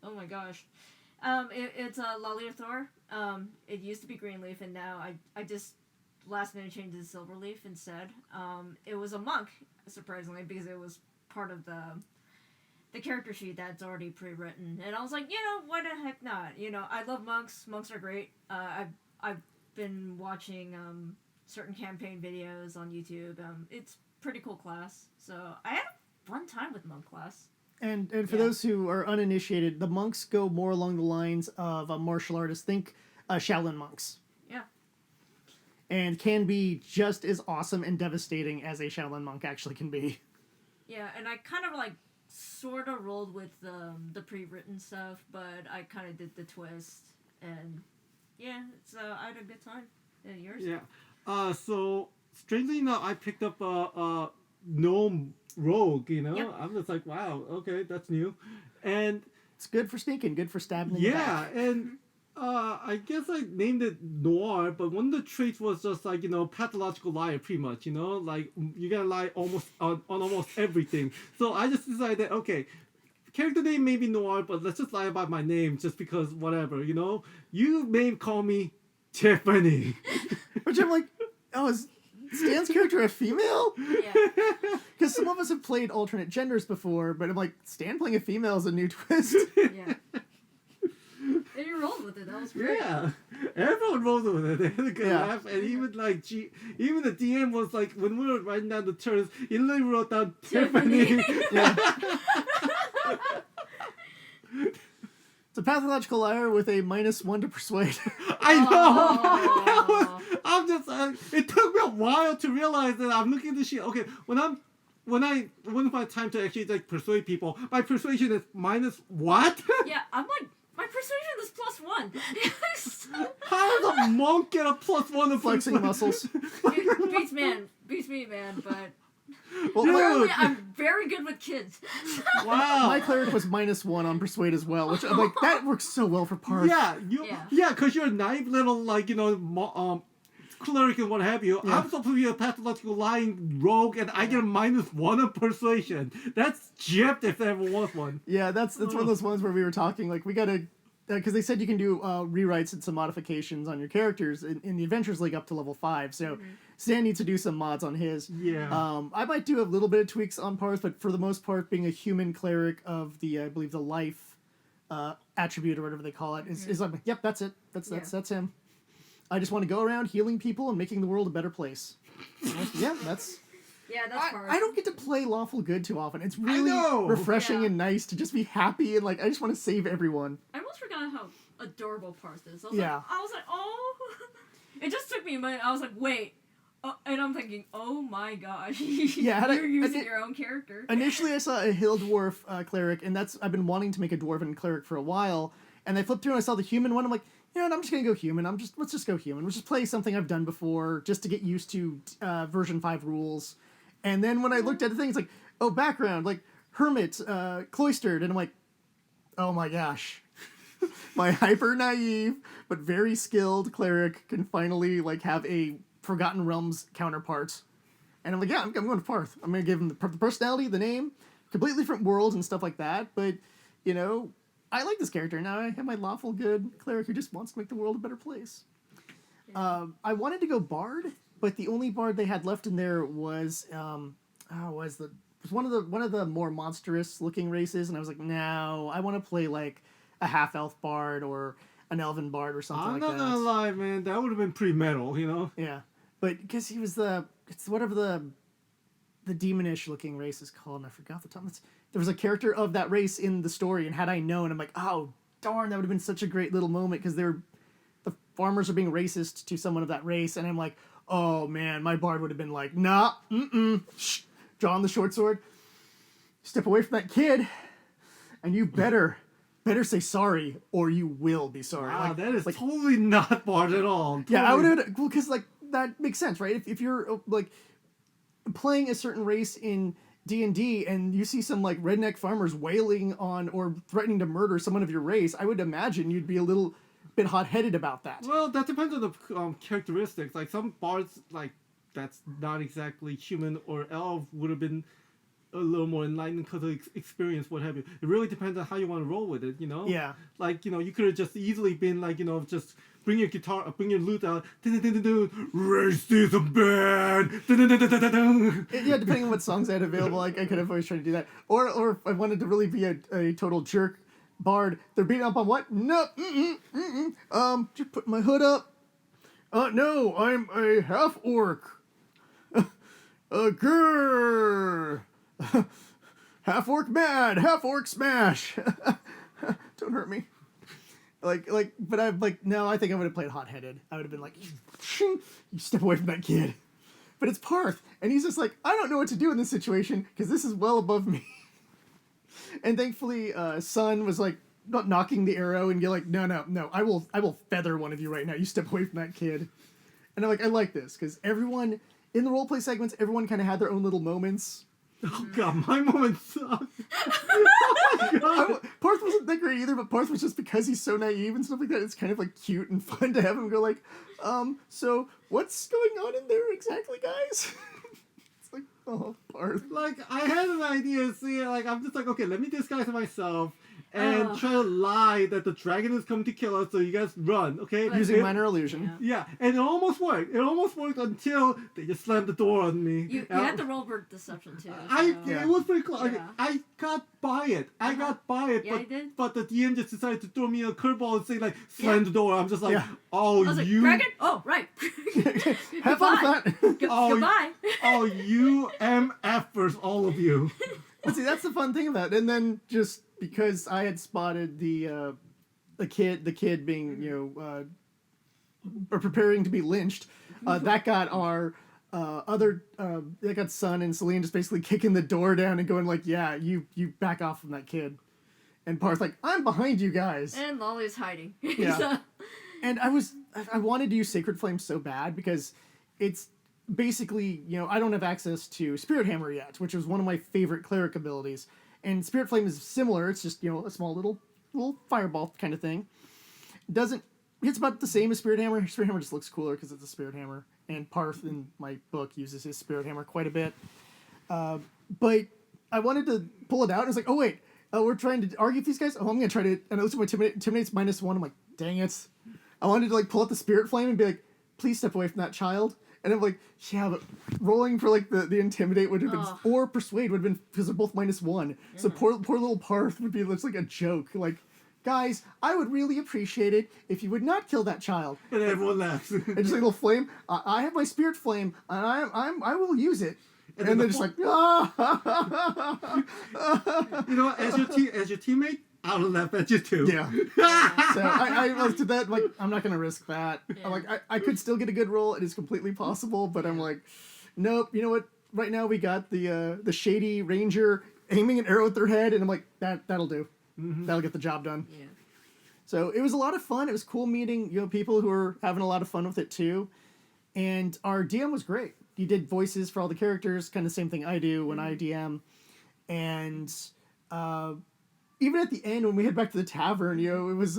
oh my gosh. It's Laliathor. It used to be Greenleaf, and now I just last minute changed it to Silverleaf instead. It was a monk, surprisingly, because it was part of the character sheet that's already pre-written, and I was like, why the heck not? I love monks. Monks are great. I've been watching certain campaign videos on YouTube. It's pretty cool class, so I had a fun time with monk class. And for Yeah. those who are uninitiated, the monks go more along the lines of a martial artist. Think Shaolin monks. Yeah. And can be just as awesome and devastating as a Shaolin monk actually can be. Yeah, and I kind of sort of rolled with the pre-written stuff, but I kind of did the twist, and yeah, so I had a good time. Yeah, yours? Yeah. So strangely enough, I picked up a gnome rogue. Yep. I'm just like, wow, okay, that's new, and It's good for sneaking, good for stabbing in the yeah, back. and I guess I named it noir, but one of the traits was just pathological liar, pretty much. Like you gotta lie almost on almost everything. So I just decided, okay, character name may be noir, but let's just lie about my name just because whatever. You may call me Tiffany. Which I'm like, oh, is Stan's character a female? Yeah. Because some of us have played alternate genders before, but I'm like, Stan playing a female is a new twist. Yeah. And you rolled with it. That was great. Yeah, everyone rolls with it. They had a good Yeah. laugh, and even even the DM was like, when we were writing down the turns, he literally wrote down Tiffany. Tiffany. Yeah. It's a pathological liar with a -1 to persuade. I know. Oh. I'm just. It took me a while to realize that I'm looking at this shit. Okay, when it's my time to actually persuade people, my persuasion is minus what? Yeah, I'm like, my persuasion is +1. How does a monk get a +1 of Flexing muscles. Beats me, man, but Well, Dude. apparently I'm very good with kids. Wow. my cleric was -1 on persuade as well, which I'm like, that works so well for Parth. Yeah, Yeah. because you're a naive little cleric and what have you. Yeah. I'm supposed to be a pathological lying rogue, and I get a -1 of persuasion. That's gypped if there ever was one. Yeah, that's one of those ones where we were talking, like, we gotta, because they said you can do rewrites and some modifications on your characters in the Adventures League up to level 5, so Stan needs to do some mods on his. Yeah. I might do a little bit of tweaks on Parth, but for the most part, being a human cleric of the, I believe, the life attribute or whatever they call it, is like, yep, that's it. That's him. I just want to go around healing people and making the world a better place. Yeah, that's... Yeah, that's hard. I don't get to play lawful good too often. It's really know! refreshing Yeah. and nice to just be happy and like, I just want to save everyone. I almost forgot how adorable Parth is. Yeah. I was like, oh. It just took me a minute. I was like, wait. And I'm thinking, oh my gosh. Yeah, had I- You're using I did- your own character. Initially, I saw a hill dwarf cleric, and I've been wanting to make a dwarven cleric for a while. And I flipped through and I saw the human one. I'm like, you know what? I'm just gonna go human. Let's just go human. Let's just play something I've done before, just to get used to version 5 rules. And then when I looked at the thing, it's like, oh, background, like hermit, cloistered, and I'm like, oh my gosh. My hyper naive but very skilled cleric can finally like have a Forgotten Realms counterpart. And I'm like, yeah, I'm going to Parth. I'm going to give him the personality, the name, completely different worlds and stuff like that. But, you know, I like this character. Now I have my lawful good cleric who just wants to make the world a better place. I wanted to go bard, but the only bard they had left in there was one of the more monstrous looking races, and I was like, no, I want to play like a half elf bard or an elven bard or something I'm like not that. gonna lie, man. That would have been pretty metal, Yeah, but because he was it's whatever the demonish looking race is called, and I forgot the time. There was a character of that race in the story, and had I known, I'm like, oh darn, that would have been such a great little moment because the farmers are being racist to someone of that race, and I'm like, oh man, my bard would have been like, nah, shh, drawing the short sword, step away from that kid, and you better say sorry, or you will be sorry. Wow, Like, that is totally not bard at all. yeah, I Totally. would, well, because like that makes sense, right? If you're like playing a certain race in D&D and you see some like redneck farmers wailing on or threatening to murder someone of your race, I would imagine you'd be a little bit hot-headed about that. Well, that depends on the characteristics. Like some bards, like that's not exactly human or elf, would have been a little more enlightened because of experience, what have you. It really depends on how you want to roll with it, you know? Yeah. Like, you know, you could have just easily been like, you know, just bring your guitar, bring your lute out, racism band, Yeah, depending on what songs I had available, I could have always tried to do that. Or if I wanted to really be a total jerk bard, they're beating up on what? No, just put my hood up. No, I'm a half orc. Grrr. Half orc mad, half orc smash. Don't hurt me. But I'm like, no, I think I would have played hot-headed. I would have been like, you step away from that kid. But it's Parth, and he's just like, I don't know what to do in this situation because this is well above me. And thankfully, Sun was like, not knocking the arrow, and you're like, no, I will feather one of you right now. You step away from that kid. And I'm like, I like this because everyone in the roleplay segments, everyone kind of had their own little moments. Oh god, my moment sucked. Parth wasn't that great either, but Parth was just because he's so naive and stuff like that. It's kind of like cute and fun to have him go like, so what's going on in there exactly, guys? It's like, oh, Parth. Like, I had an idea, see, like, I'm just like, okay, let me disguise myself and try to lie that the dragon is coming to kill us, so you guys run, okay? Using minor illusion. Yeah, and it almost worked. It almost worked until they just slammed the door on me. You had to roll for deception too. It was pretty close. Yeah. I got by it. I got by it, Yeah, but you did. but the DM just decided to throw me a curveball and say like slam the door. I'm just like, oh I was like, you, dragon? Oh, right. Have fun with that. Goodbye. oh you MFers, all of you. But see, that's the fun thing about it. And then just because I had spotted the kid being, or preparing to be lynched, that got our that got Sun and Celine just basically kicking the door down and going like, yeah, you back off from that kid. And Parth's like, I'm behind you guys. And Lolly's hiding. Yeah. So- And I wanted to use Sacred Flame so bad because it's basically, I don't have access to Spirit Hammer yet, which was one of my favorite cleric abilities. And Spirit Flame is similar. It's just, a small little fireball kind of thing. It's about the same as Spirit Hammer. Spirit Hammer just looks cooler because it's a Spirit Hammer. And Parth in my book uses his Spirit Hammer quite a bit. But I wanted to pull it out. And I was like, oh wait, we're trying to argue with these guys. Oh, I'm going to try to, and I looked at my Intimidate's -1. I'm like, dang it. I wanted to pull out the Spirit Flame and be like, please step away from that child. And I'm like, yeah, but rolling for the Intimidate would have been, or Persuade would have been, because they're both -1. So poor little Parth would be just like a joke. Like, guys, I would really appreciate it if you would not kill that child. And everyone laughs. And just like a little flame. I have my Spirit Flame, and I will use it. And they're just like, ah. You know what? As your teammate, I would laugh at you too. Yeah. So I did that. Like, I'm not gonna risk that. Yeah. I'm like, I could still get a good roll. It is completely possible, but I'm like, nope. You know what? Right now we got the shady ranger aiming an arrow at their head, and I'm like, that'll do. Mm-hmm. That'll get the job done. Yeah. So it was a lot of fun. It was cool meeting people who were having a lot of fun with it too, and our DM was great. He did voices for all the characters, kind of the same thing I do when I DM, and even at the end when we head back to the tavern, it was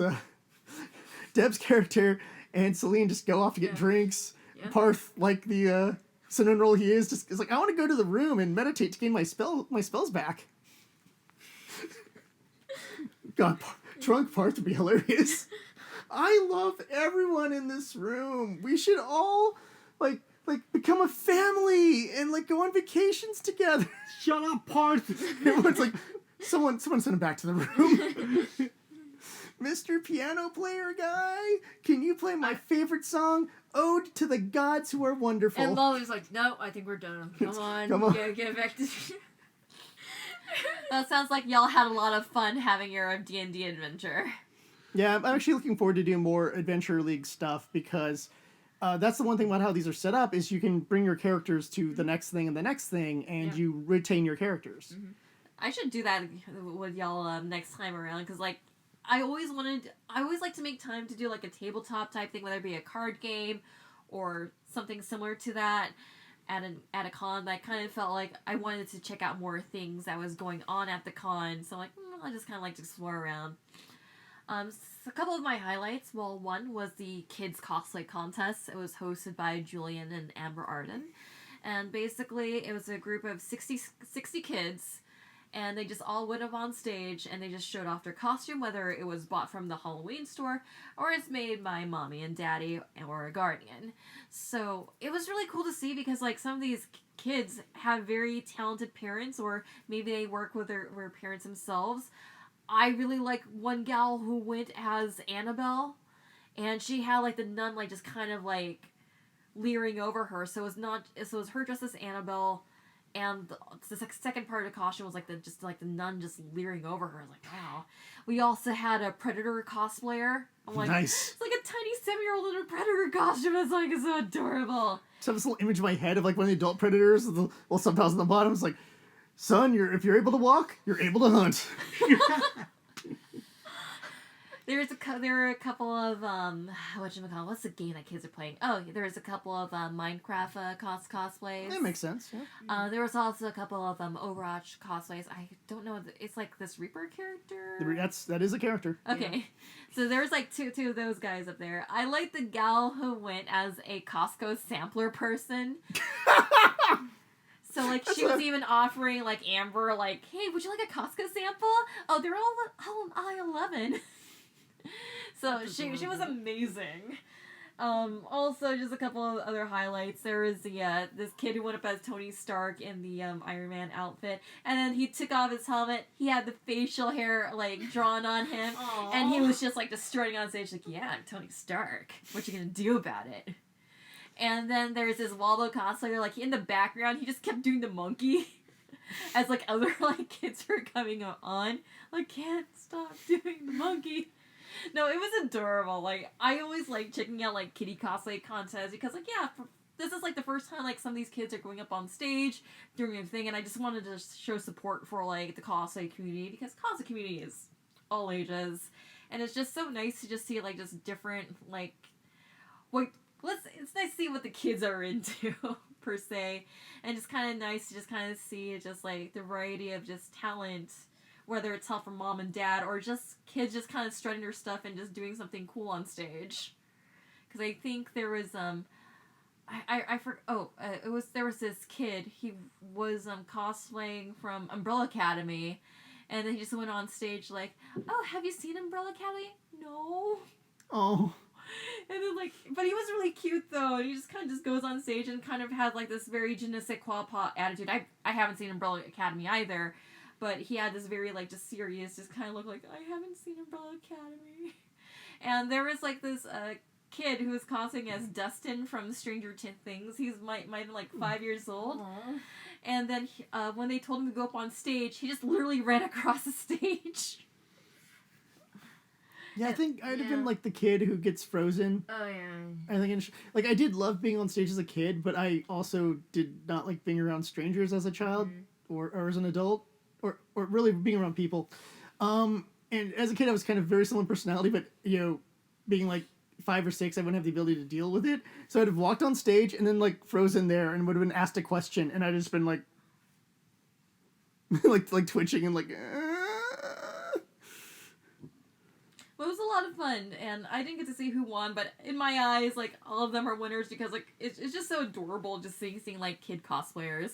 Deb's character and Celine just go off to get drinks. Yeah. Parth, like the cinnamon roll he is like, I want to go to the room and meditate to gain my spells back. God, drunk Parth would be hilarious. I love everyone in this room. We should all like become a family and go on vacations together. Shut up, Parth. Everyone's like, someone send him back to the room. Mr. Piano Player Guy, can you play my favorite song, Ode to the Gods Who Are Wonderful? And Lolly's like, no, I think we're done. Come on. Get back to... That sounds like y'all had a lot of fun having your D&D adventure. Yeah, I'm actually looking forward to doing more Adventure League stuff because that's the one thing about how these are set up is you can bring your characters to the next thing and the next thing, and Yeah. you retain your characters. Mm-hmm. I should do that with y'all next time around, because like I always like to make time to do like a tabletop type thing, whether it be a card game or something similar to that at a con. I kind of felt like I wanted to check out more things that was going on at the con, so like I just kind of like to explore around. So a couple of my highlights. Well, one was the kids cosplay contest. It was hosted by Julian and Amber Arden, and basically it was a group of 60 kids. And they just all went up on stage and they just showed off their costume, whether it was bought from the Halloween store or it's made by mommy and daddy or a guardian. So it was really cool to see because like some of these kids have very talented parents, or maybe they work with their parents themselves. I really like one gal who went as Annabelle, and she had like the nun like just kind of like leering over her. So it was her dressed as Annabelle. And the second part of the costume was like the nun just leering over her. I was like, wow. We also had a Predator cosplayer. I'm like, Nice. It's like a tiny 7-year-old in a Predator costume. It's like, it's so adorable. So I have this little image in my head of like one of the adult predators with the little subtitles on the bottom. It's like, son, if you're able to walk, you're able to hunt. There were a couple of what's the game that kids are playing? Oh, there's a couple of Minecraft cosplays. That makes sense. Yeah. There was also a couple of Overwatch cosplays. I don't know. It's like this Reaper character. That is a character. Okay, Yeah. So there's like two of those guys up there. I like the gal who went as a Costco sampler person. So, like, she was even offering, like, Amber, like, hey, would you like a Costco sample? Oh, they're all aisle 11. So, she was amazing. Also, just a couple of other highlights. There was this kid who went up as Tony Stark in the Iron Man outfit, and then he took off his helmet. He had the facial hair, like, drawn on him, Aww. and he was just, like, just strutting on stage, like, yeah, I'm Tony Stark. What you gonna do about it? And then there's this Waldo cosplayer, like, in the background, he just kept doing the monkey. As, like, other, like, kids were coming on. Like, can't stop doing the monkey. No, it was adorable. Like, I always like checking out, like, kitty cosplay contests. Because, like, yeah, this is, like, the first time, like, some of these kids are going up on stage, doing their thing. And I just wanted to show support for, like, the cosplay community. Because cosplay community is all ages. And it's just so nice to just see, like, just different, like, it's nice to see what the kids are into, per se. And just kind of nice to just kind of see just, like, the variety of just talent, whether it's help from mom and dad, or just kids just kind of strutting their stuff and just doing something cool on stage. Because I think there was, there was this kid, he was, cosplaying from Umbrella Academy, and then he just went on stage like, oh, have you seen Umbrella Academy? No. Oh. And then, like, but he was really cute, though, and he just kind of just goes on stage and kind of has, like, this very je ne sais quoi attitude. I haven't seen Umbrella Academy either, but he had this very, like, just serious, just kind of look like, I haven't seen Umbrella Academy. And there was, like, this kid who was cosplaying as Dustin from Stranger Things. He might have been, like, 5 years old. Aww. And then when they told him to go up on stage, he just literally ran across the stage. Yeah, I think I'd have been like the kid who gets frozen. Oh, yeah. I think, like, I did love being on stage as a kid, but I also did not like being around strangers as a child or as an adult, or really being around people. And as a kid, I was kind of very similar personality, but, you know, being like 5 or 6, I wouldn't have the ability to deal with it. So I'd have walked on stage and then, like, frozen there and would have been asked a question, and I'd just been like, like twitching and like, But it was a lot of fun, and I didn't get to see who won, but in my eyes, like, all of them are winners because, like, it's just so adorable just seeing like, kid cosplayers.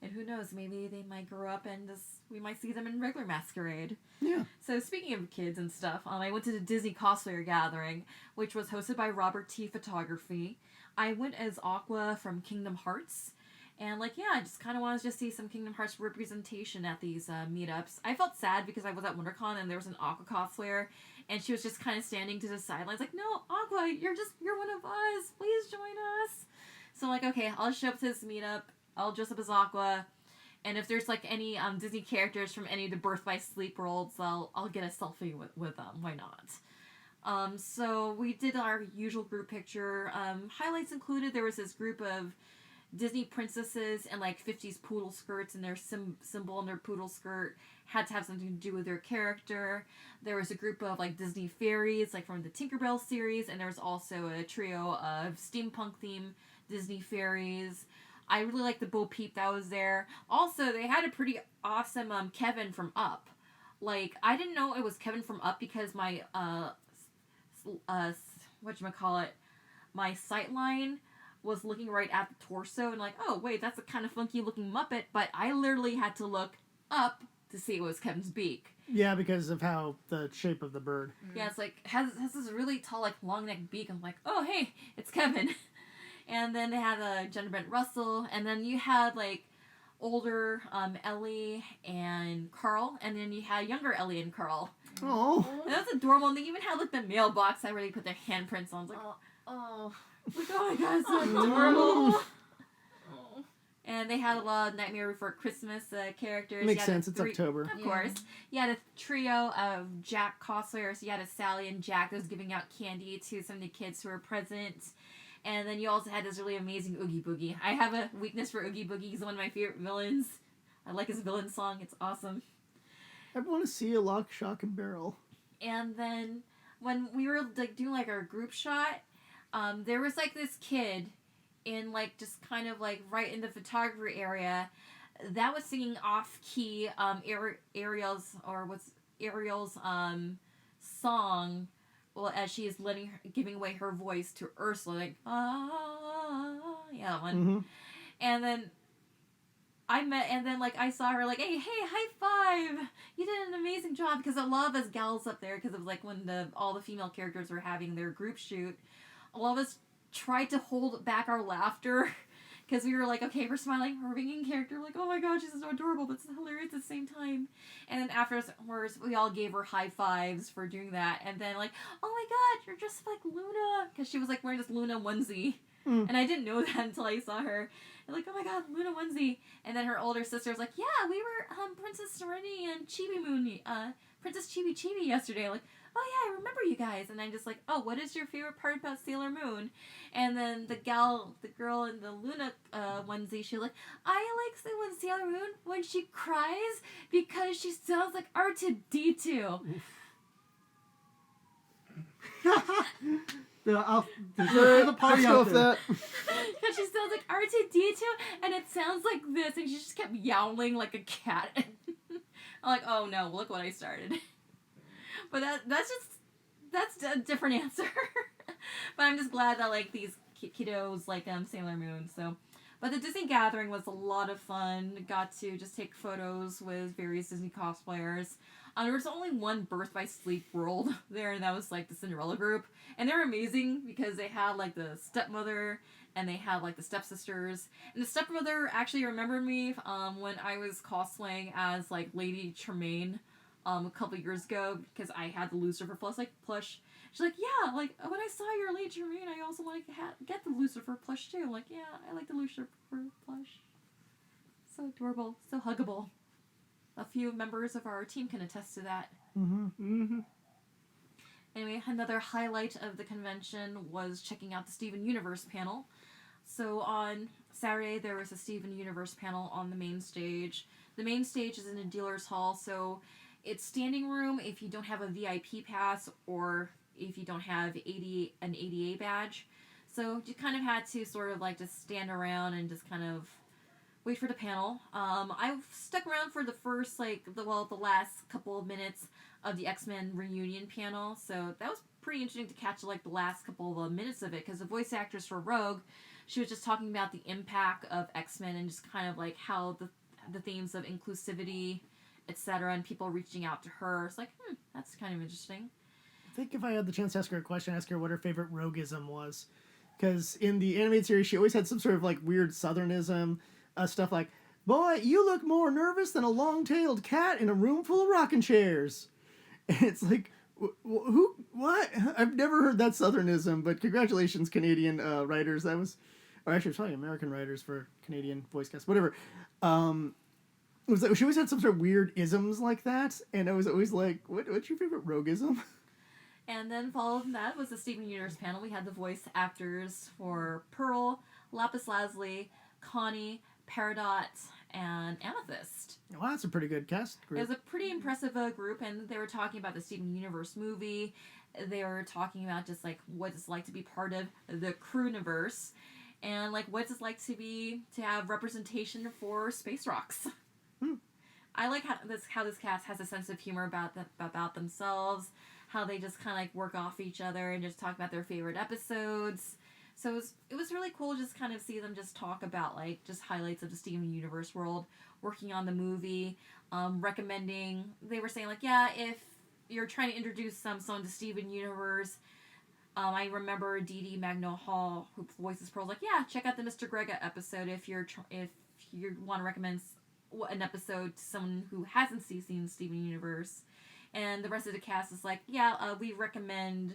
And who knows, maybe they might grow up and we might see them in regular masquerade. Yeah. So speaking of kids and stuff, I went to the Disney Cosplayer Gathering, which was hosted by Robert T. Photography. I went as Aqua from Kingdom Hearts. And, like, yeah, I just kind of wanted to just see some Kingdom Hearts representation at these meetups. I felt sad because I was at WonderCon and there was an Aqua cosplayer, and she was just kind of standing to the sidelines like, no, Aqua, you're one of us. Please join us. So I'm like, okay, I'll show up to this meetup. I'll dress up as Aqua. And if there's, like, any Disney characters from any of the Birth by Sleep worlds, I'll get a selfie with them. Why not? So we did our usual group picture. Highlights included there was this group of Disney princesses in like 50s poodle skirts, and their symbol on their poodle skirt had to have something to do with their character. There was a group of like Disney fairies, like from the Tinkerbell series, and there was also a trio of steampunk themed Disney fairies. I really liked the Bo Peep that was there. Also, they had a pretty awesome Kevin from Up. Like, I didn't know it was Kevin from Up because my whatchamacallit, my sightline was looking right at the torso and like, oh wait, that's a kind of funky looking Muppet, but I literally had to look up to see it was Kevin's beak. Yeah, because of how the shape of the bird. Yeah, it's like has this really tall like long neck beak. I'm like, oh hey, it's Kevin. And then they had Jenna Brent Russell, and then you had like older Ellie and Carl, and then you had younger Ellie and Carl. Oh, And that's adorable. And they even had like the mailbox that really put their handprints on. It's like, Oh. like, oh my god, it's so adorable. Oh. And they had a lot of Nightmare Before Christmas characters. makes You had sense. the It's October. Of course. You had a trio of Jack cosplayers. You had a Sally and Jack that was giving out candy to some of the kids who were present. And then you also had this really amazing Oogie Boogie. I have a weakness for Oogie Boogie. He's one of my favorite villains. I like his villain song. It's awesome. I want to see a Lock, Shock, and Barrel. And then when we were like doing like our group shot, there was like this kid in like just kind of like right in the photography area that was singing off key Ariel's song, well, as she is giving away her voice to Ursula, like yeah, that one. Mm-hmm. And then I saw her like, hey, high five! You did an amazing job, because a lot of us gals up there, because it was like when all the female characters were having their group shoot, a lot of us tried to hold back our laughter, because we were like, okay, we're smiling, we're being in character, like, oh my god, she's so adorable, but it's hilarious at the same time. And then afterwards, we all gave her high fives for doing that, and then like, oh my god, you're just like Luna, because she was like wearing this Luna onesie. And I didn't know that until I saw her. And like, oh my god, Luna onesie. And then her older sister was like, yeah, we were Princess Serenity and Chibi Moon, Princess Chibi Chibi yesterday. Like, oh yeah, I remember you guys. And I'm just like, oh, what is your favorite part about Sailor Moon? And then the girl in the Luna onesie, she was like, I like when Sailor Moon, when she cries, because she sounds like R2-D2. There's a party out there. Because she sounds like R2-D2, and it sounds like this, and she just kept yowling like a cat. I'm like, oh no, look what I started. But that's a different answer. But I'm just glad that like these kiddos like Sailor Moon. So, but the Disney Gathering was a lot of fun. Got to just take photos with various Disney cosplayers. There was only one Birth by Sleep World there, and that was like the Cinderella group. And they're amazing because they had like the stepmother and they had like the stepsisters. And the stepmother actually remembered me when I was cosplaying as like Lady Tremaine a couple years ago, because I had the Lucifer plush. She's like, yeah, like when I saw your Lady Tremaine, I also want to get the Lucifer plush too. I'm like, yeah, I like the Lucifer plush. So adorable, so huggable. A few members of our team can attest to that. Mm-hmm. Mm-hmm. Anyway, another highlight of the convention was checking out the Steven Universe panel. So on Saturday, there was a Steven Universe panel on the main stage. The main stage is in a dealer's hall, so it's standing room if you don't have a VIP pass or if you don't have an ADA badge. So you kind of had to sort of like just stand around and just kind of wait for the panel. I stuck around for the first, the last couple of minutes of the X-Men reunion panel, so that was pretty interesting to catch, like, the last couple of minutes of it, because the voice actress for Rogue, she was just talking about the impact of X-Men and just kind of, like, how the themes of inclusivity, etc., and people reaching out to her. It's like, that's kind of interesting. I think if I had the chance to ask her a question, ask her what her favorite roguism was. Because in the animated series, she always had some sort of, like, weird southernism. Stuff like, boy, you look more nervous than a long-tailed cat in a room full of rocking chairs. And it's like, who, what? I've never heard that southernism, but congratulations, Canadian writers. Or actually, it's probably American writers for Canadian voice cast, whatever. It was like, she always had some sort of weird isms like that, and I was always like, what's your favorite roguism? And then following that was the Steven Universe panel. We had the voice actors for Pearl, Lapis Lazuli, Connie, Peridot, and Amethyst. Well, that's a pretty good cast It group. was a pretty impressive group, and they were talking about the Steven Universe movie. They were talking about just like what it's like to be part of the Crewniverse, and like what it's like to have representation for space rocks. I like how this cast has a sense of humor about themselves, how they just kind of like work off each other and just talk about their favorite episodes. So it was really cool to just kind of see them just talk about like just highlights of the Steven Universe world, working on the movie, recommending. They were saying like, yeah, if you're trying to introduce someone to Steven Universe, I remember Dee Dee Magno Hall, who voices Pearl, like, yeah, check out the Mr. Grega episode if you want to recommend an episode to someone who hasn't seen Steven Universe. And the rest of the cast is like, yeah, we recommend,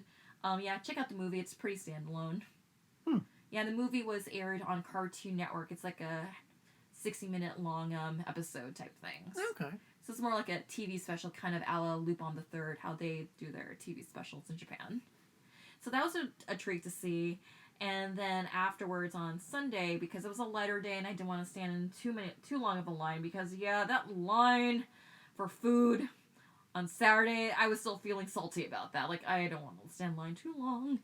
check out the movie. It's pretty standalone. Yeah, the movie was aired on Cartoon Network. It's like a 60-minute long episode type thing. Okay. So it's more like a TV special, kind of a la Lupin the Third, how they do their TV specials in Japan. So that was a treat to see. And then afterwards on Sunday, because it was a lighter day and I didn't want to stand in too long of a line, because yeah, that line for food on Saturday, I was still feeling salty about that. Like, I don't want to stand in line too long.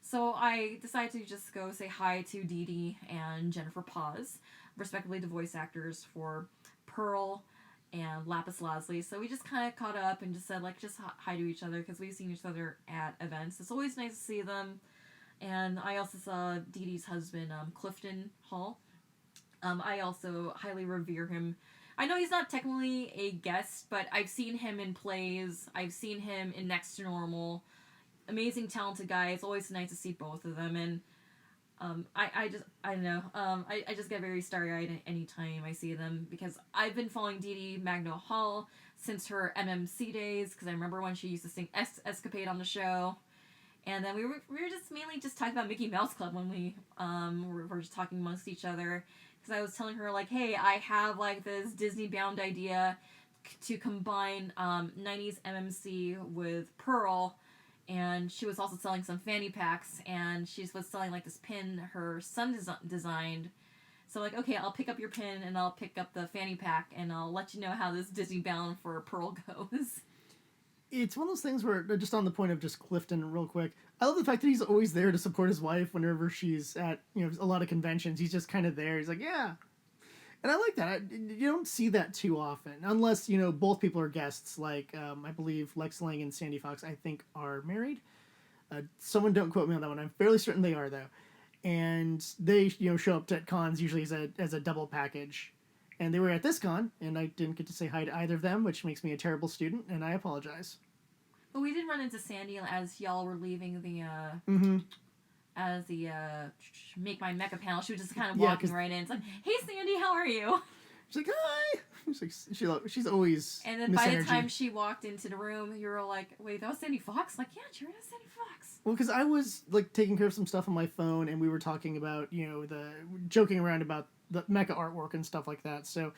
So I decided to just go say hi to Dee Dee and Jennifer Paz, respectively the voice actors for Pearl and Lapis Lazuli. So we just kind of caught up and just said, like, just hi to each other, because we've seen each other at events. It's always nice to see them. And I also saw Dee Dee's husband, Clifton Hall. I also highly revere him. I know he's not technically a guest, but I've seen him in plays. I've seen him in Next to Normal. Amazing, talented guy. It's always nice to see both of them. And I just get very starry-eyed anytime I see them, because I've been following Dee Dee Magno Hall since her MMC days, because I remember when she used to sing Escapade on the show. And then we were just mainly just talking about Mickey Mouse Club when we were just talking amongst each other, because I was telling her, like, hey, I have like this Disney-bound idea to combine 90s MMC with Pearl. And she was also selling some fanny packs, and she was selling like this pin her son designed. So like, okay, I'll pick up your pin and I'll pick up the fanny pack, and I'll let you know how this Disney bound for Pearl goes. It's one of those things where, just on the point of just Clifton real quick, I love the fact that he's always there to support his wife whenever she's at, a lot of conventions. He's just kind of there. He's like, yeah. And I like that. You don't see that too often, unless, both people are guests. Like, I believe Lex Lang and Sandy Fox, I think, are married. Someone don't quote me on that one. I'm fairly certain they are, though. And they, show up at cons usually as a double package. And they were at this con, and I didn't get to say hi to either of them, which makes me a terrible student, and I apologize. But we did run into Sandy as y'all were leaving the Make My Mecha panel. She was just kind of walking right in. It's like, hey Sandy, how are you? She's like, hi. She's like, she's always. And then by the time she walked into the room, you were like, wait, that was Sandy Fox? Like, yeah, sure, that's Sandy Fox. Well, because I was like taking care of some stuff on my phone, and we were talking about joking around about the mecha artwork and stuff like that. So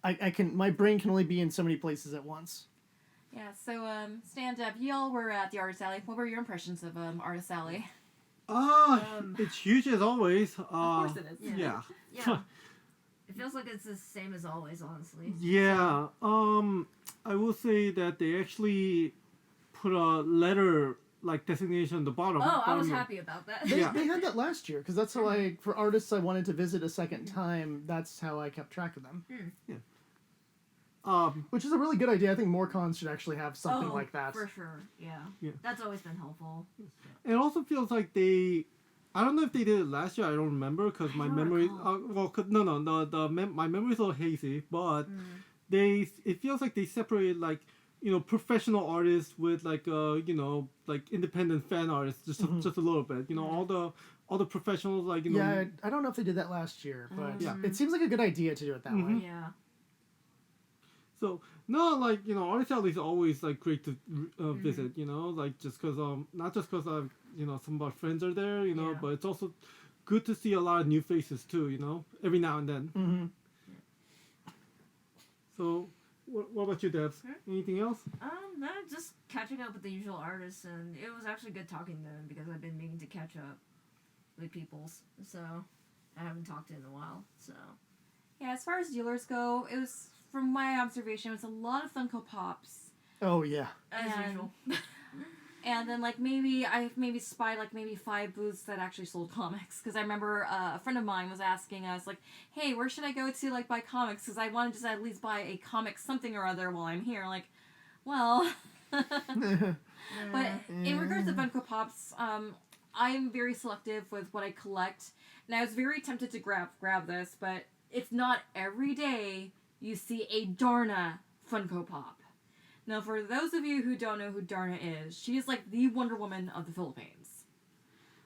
my brain can only be in so many places at once. Yeah. So stand up. Y'all were at the Artist Alley. What were your impressions of Artist Alley? It's huge as always. Of course it is. Yeah. Yeah. It feels like it's the same as always, honestly. Yeah. I will say that they actually put a letter like designation on the bottom. Oh, I was happy about that. They had that last year, because that's how for artists I wanted to visit a second time, that's how I kept track of them. Yeah. Which is a really good idea. I think more cons should actually have something like that. For sure. Yeah. That's always been helpful. It also feels like I don't know if they did it last year. I don't remember, because my memory. My memory's a little hazy. But it feels like they separated like professional artists with like like independent fan artists just a little bit. All the professionals like Yeah, I don't know if they did that last year, but it seems like a good idea to do it that way. Yeah. So no, like Artist Alley is always like great to visit. Like just because not just because some of our friends are there. But it's also good to see a lot of new faces too. Every now and then. Mm-hmm. So what about you, Debs? Anything else? No, just catching up with the usual artists, and it was actually good talking to them because I've been meaning to catch up with peoples. So I haven't talked in a while. So Yeah, as far as dealers go, it was, from my observation, it was a lot of Funko Pops. Oh yeah. as And- usual. And then, like, I spied, like, maybe 5 booths that actually sold comics. Because I remember a friend of mine was asking us, like, hey, where should I go to, like, buy comics? Because I want to just at least buy a comic something or other while I'm here. Like, well... But in regards to Funko Pops, I am very selective with what I collect. And I was very tempted to grab this, but it's not every day you see a Darna Funko Pop. Now, for those of you who don't know who Darna is, she is like the Wonder Woman of the Philippines.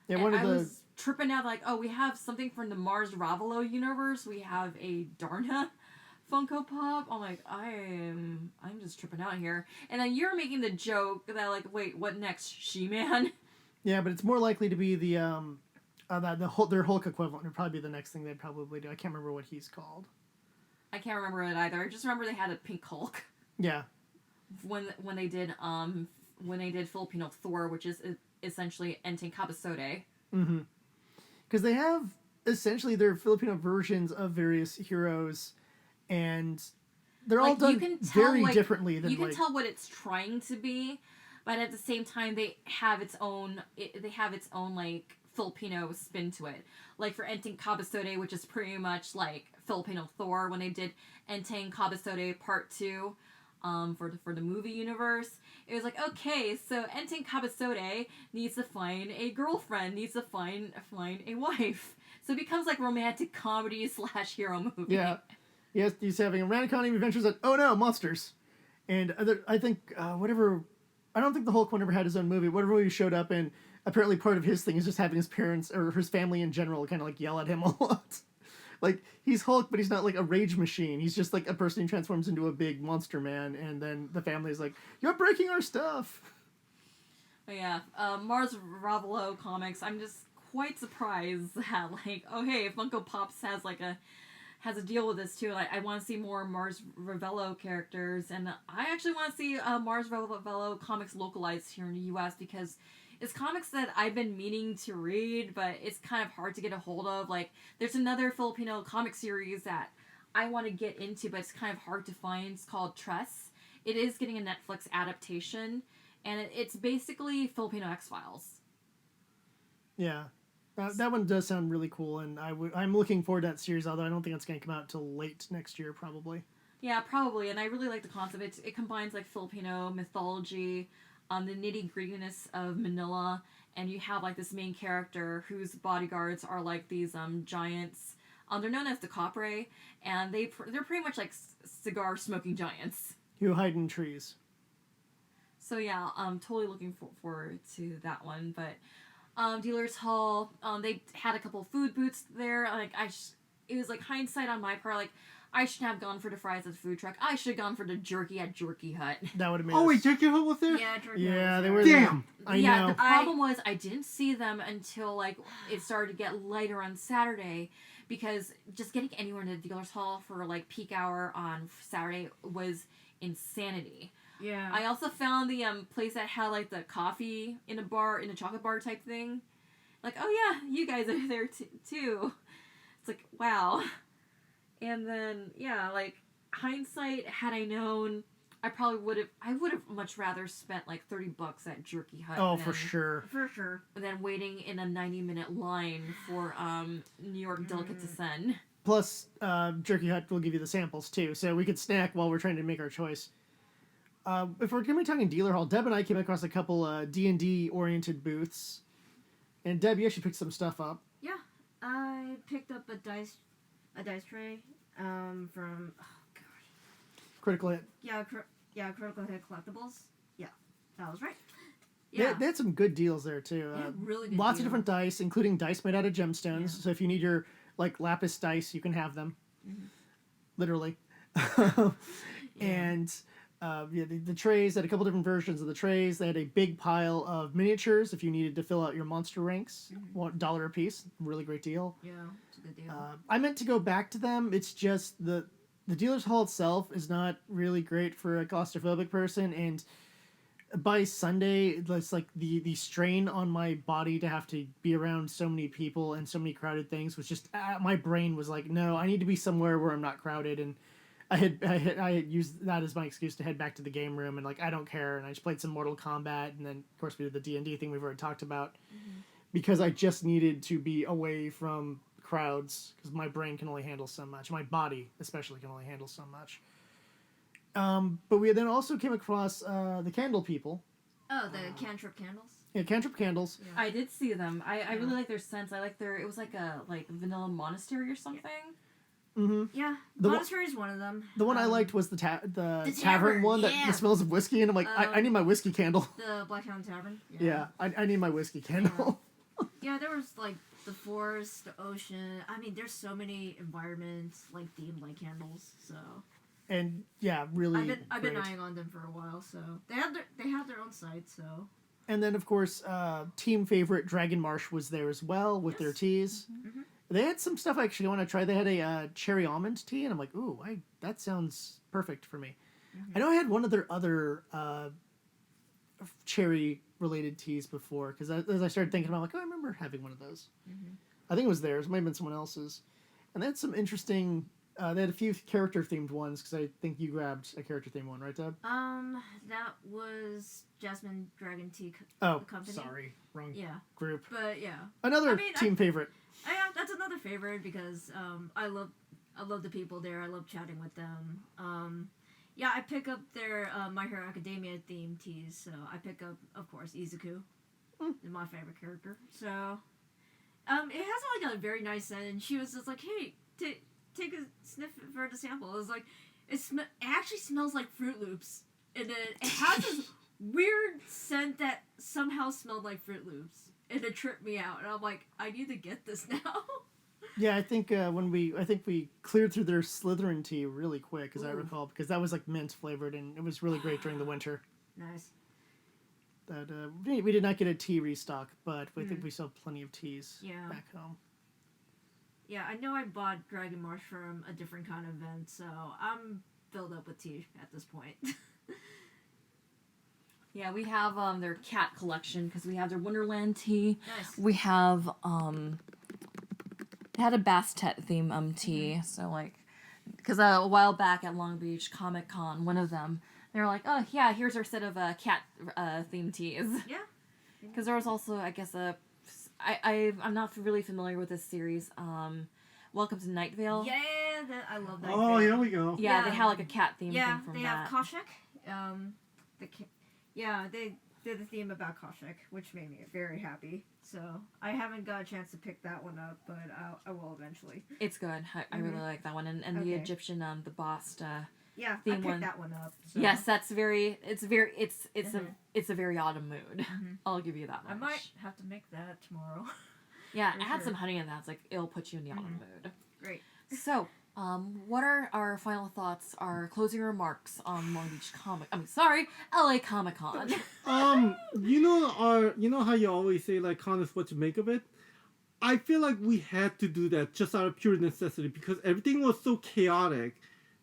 Yeah, And one of I the was tripping out like, oh, we have something from the Mars Ravelo universe. We have a Darna Funko Pop. I'm like, I'm just tripping out here. And then you're making the joke that like, wait, what next, She-Man? yeah, but it's more likely to be the their Hulk equivalent would probably be the next thing they'd probably do. I can't remember what he's called. I can't remember it either. I just remember they had a pink Hulk Yeah. when they did Filipino Thor, which is essentially Enteng Kabasode. Mm-hmm. Because they have essentially their Filipino versions of various heroes, and they're all Like, done you can tell, very like, differently than You can like. tell what it's trying to be, but at the same time they have its own like Filipino spin to it. Like for Enteng Kabasode, which is pretty much like Filipino Thor when they did Enteng Kabasode Part 2. For the movie universe, it was like, okay, so Enteng Kabasode needs to find a girlfriend, needs to find a wife, so it becomes like romantic comedy / hero movie. Yeah. Yes, he's having a romantic comedy adventures that, oh no, monsters. And I think, whatever, I don't think the Hulk one ever had his own movie. Whatever movie showed up, and apparently part of his thing is just having his parents, or his family in general, kind of like yell at him a lot. Like, he's Hulk, but he's not like a rage machine. He's just like a person who transforms into a big monster man, and then the family's like, you're breaking our stuff. But yeah, Mars Ravelo comics, I'm just quite surprised that, like, oh hey, Funko Pops has a deal with this too. Like, I want to see more Mars Ravelo characters, and I actually want to see Mars Ravelo comics localized here in the U.S. because it's comics that I've been meaning to read, but it's kind of hard to get a hold of. Like, there's another Filipino comic series that I want to get into, but it's kind of hard to find. It's called Tress. It is getting a Netflix adaptation, and it's basically Filipino X-Files. Yeah. That one does sound really cool, and I'm looking forward to that series, although I don't think it's going to come out until late next year, probably. Yeah, probably, and I really like the concept. It combines, like, Filipino mythology, the nitty-grittiness of Manila, and you have, like, this main character whose bodyguards are, like, these giants. They're known as the Capre, and they're pretty much like cigar-smoking giants. Who hide in trees. So yeah, I'm totally looking forward to that one. But Dealers Hall, they had a couple food booths there. Like it was like hindsight on my part. Like, I shouldn't have gone for the fries at the food truck. I should have gone for the jerky at Jerky Hut. That would have made Oh wait, us- Jackie Hood was there? Yeah, Jordan Yeah, was they there. were Damn! I Yeah, know. the problem was I didn't see them until like it started to get lighter on Saturday, because just getting anywhere in the Dealers Hall for like peak hour on Saturday was insanity. Yeah. I also found the place that had like the coffee in a chocolate bar type thing. Like, oh yeah, you guys are there too. It's like, wow. And then yeah, like, hindsight, had I known, I would have much rather spent like $30 at Jerky Hut. Oh, for sure. For sure. Than waiting in a 90-minute line for New York Delicatessen. Plus, Jerky Hut will give you the samples too, so we could snack while we're trying to make our choice. If we're going to be talking dealer hall, Deb and I came across a couple D&D oriented booths, and Deb, you actually picked some stuff up. Yeah. I picked up a dice tray from Critical Hit. Critical Hit Collectibles. Yeah, that was right. Yeah. Yeah, They had some good deals there too. yeah, really good. Lots of deal. different dice, including dice made out of gemstones. Yeah. So if you need your like lapis dice, you can have them. Mm-hmm. Literally. And the trays had a couple different versions of the trays. They had a big pile of miniatures if you needed to fill out your monster ranks. $1 a piece. Really great deal. Yeah, it's a good deal. I meant to go back to them. It's just the dealer's hall itself is not really great for a claustrophobic person, and by Sunday, it's like the strain on my body to have to be around so many people and so many crowded things was just my brain was like, no, I need to be somewhere where I'm not crowded. And I had used that as my excuse to head back to the game room, and like I don't care, and I just played some Mortal Kombat, and then of course we did the D&D thing we've already talked about, because I just needed to be away from crowds because my brain can only handle so much, my body especially can only handle so much. But we then also came across the candle people. Oh, the cantrip candles. Yeah, cantrip candles. Yeah. I did see them. I really like their scents. I like their. It was like a vanilla monastery or something. Mm-hmm. Yeah, The monastery is one of them. The one I liked was the tavern tavern, one that yeah. the smells of whiskey, and I'm like, I need my whiskey candle. The Blackhound Tavern. Yeah, I need my whiskey candle. Yeah, there was like the forest, the ocean. I mean, there's so many environments like themed like candles. So. And yeah, really. I've been great. eyeing on them for a while. So they have their own site. So. And then of course, team favorite Dragon Marsh was there as well with their teas. Mm-hmm. They had some stuff I actually want to try. They had a cherry almond tea, and I'm like, ooh, that sounds perfect for me. Mm-hmm. I know I had one of their other cherry related teas before, because as I started thinking, I'm like, oh, I remember having one of those. Mm-hmm. I think it was theirs. It might have been someone else's. And they had some interesting. They had a few character themed ones, because I think you grabbed a character themed one, right, Deb? That was Jasmine Dragon Tea. Oh, Company. sorry, wrong Yeah, group. but yeah. Another team favorite. Yeah, that's another favorite because I love the people there. I love chatting with them. Yeah, I pick up their My Hero Academia themed teas. So I pick up, of course, Izuku, my favorite character. So, it has like a very nice scent, and she was just like, "Hey, take a sniff for the sample." It was like, it actually smells like Fruit Loops, and then it has this weird scent that somehow smelled like Fruit Loops. And it tripped me out, and I'm like, I need to get this now. Yeah, I think we cleared through their Slytherin tea really quick, as I recall, because that was like mint flavored, and it was really great during the winter. Nice. That we did not get a tea restock, but I think we still have plenty of teas back home. Yeah, I know I bought Dragon Marsh from a different kind of event, so I'm filled up with tea at this point. Yeah, we have their cat collection because we have their Wonderland tea. Nice. We have they had a Bastet theme tea. So like, because a while back at Long Beach Comic Con, one of them they were like, oh yeah, here's our set of cat theme teas. Yeah. Because there was also I guess I'm not really familiar with this series. Welcome to Night Vale. Yeah, I love that. Oh, here we go. Yeah, Yeah. they had like a cat theme Yeah, thing from they that. have Koshek. They did a theme about Koshek, which made me very happy. So I haven't got a chance to pick that one up, but I will eventually. It's good. I really like that one, and the Okay. Egyptian the Bast. Yeah, Theme I picked one. that one up. So. Yes, it's a very autumn mood. I'll give you that much. I might have to make that tomorrow. Yeah, for add sure. some honey in that. It's like it'll put you in the autumn mood. Great. So, what are our final thoughts, our closing remarks on Long Beach LA Comic Con? You know how you always say like con is what you make of it. I feel like we had to do that just out of pure necessity because everything was so chaotic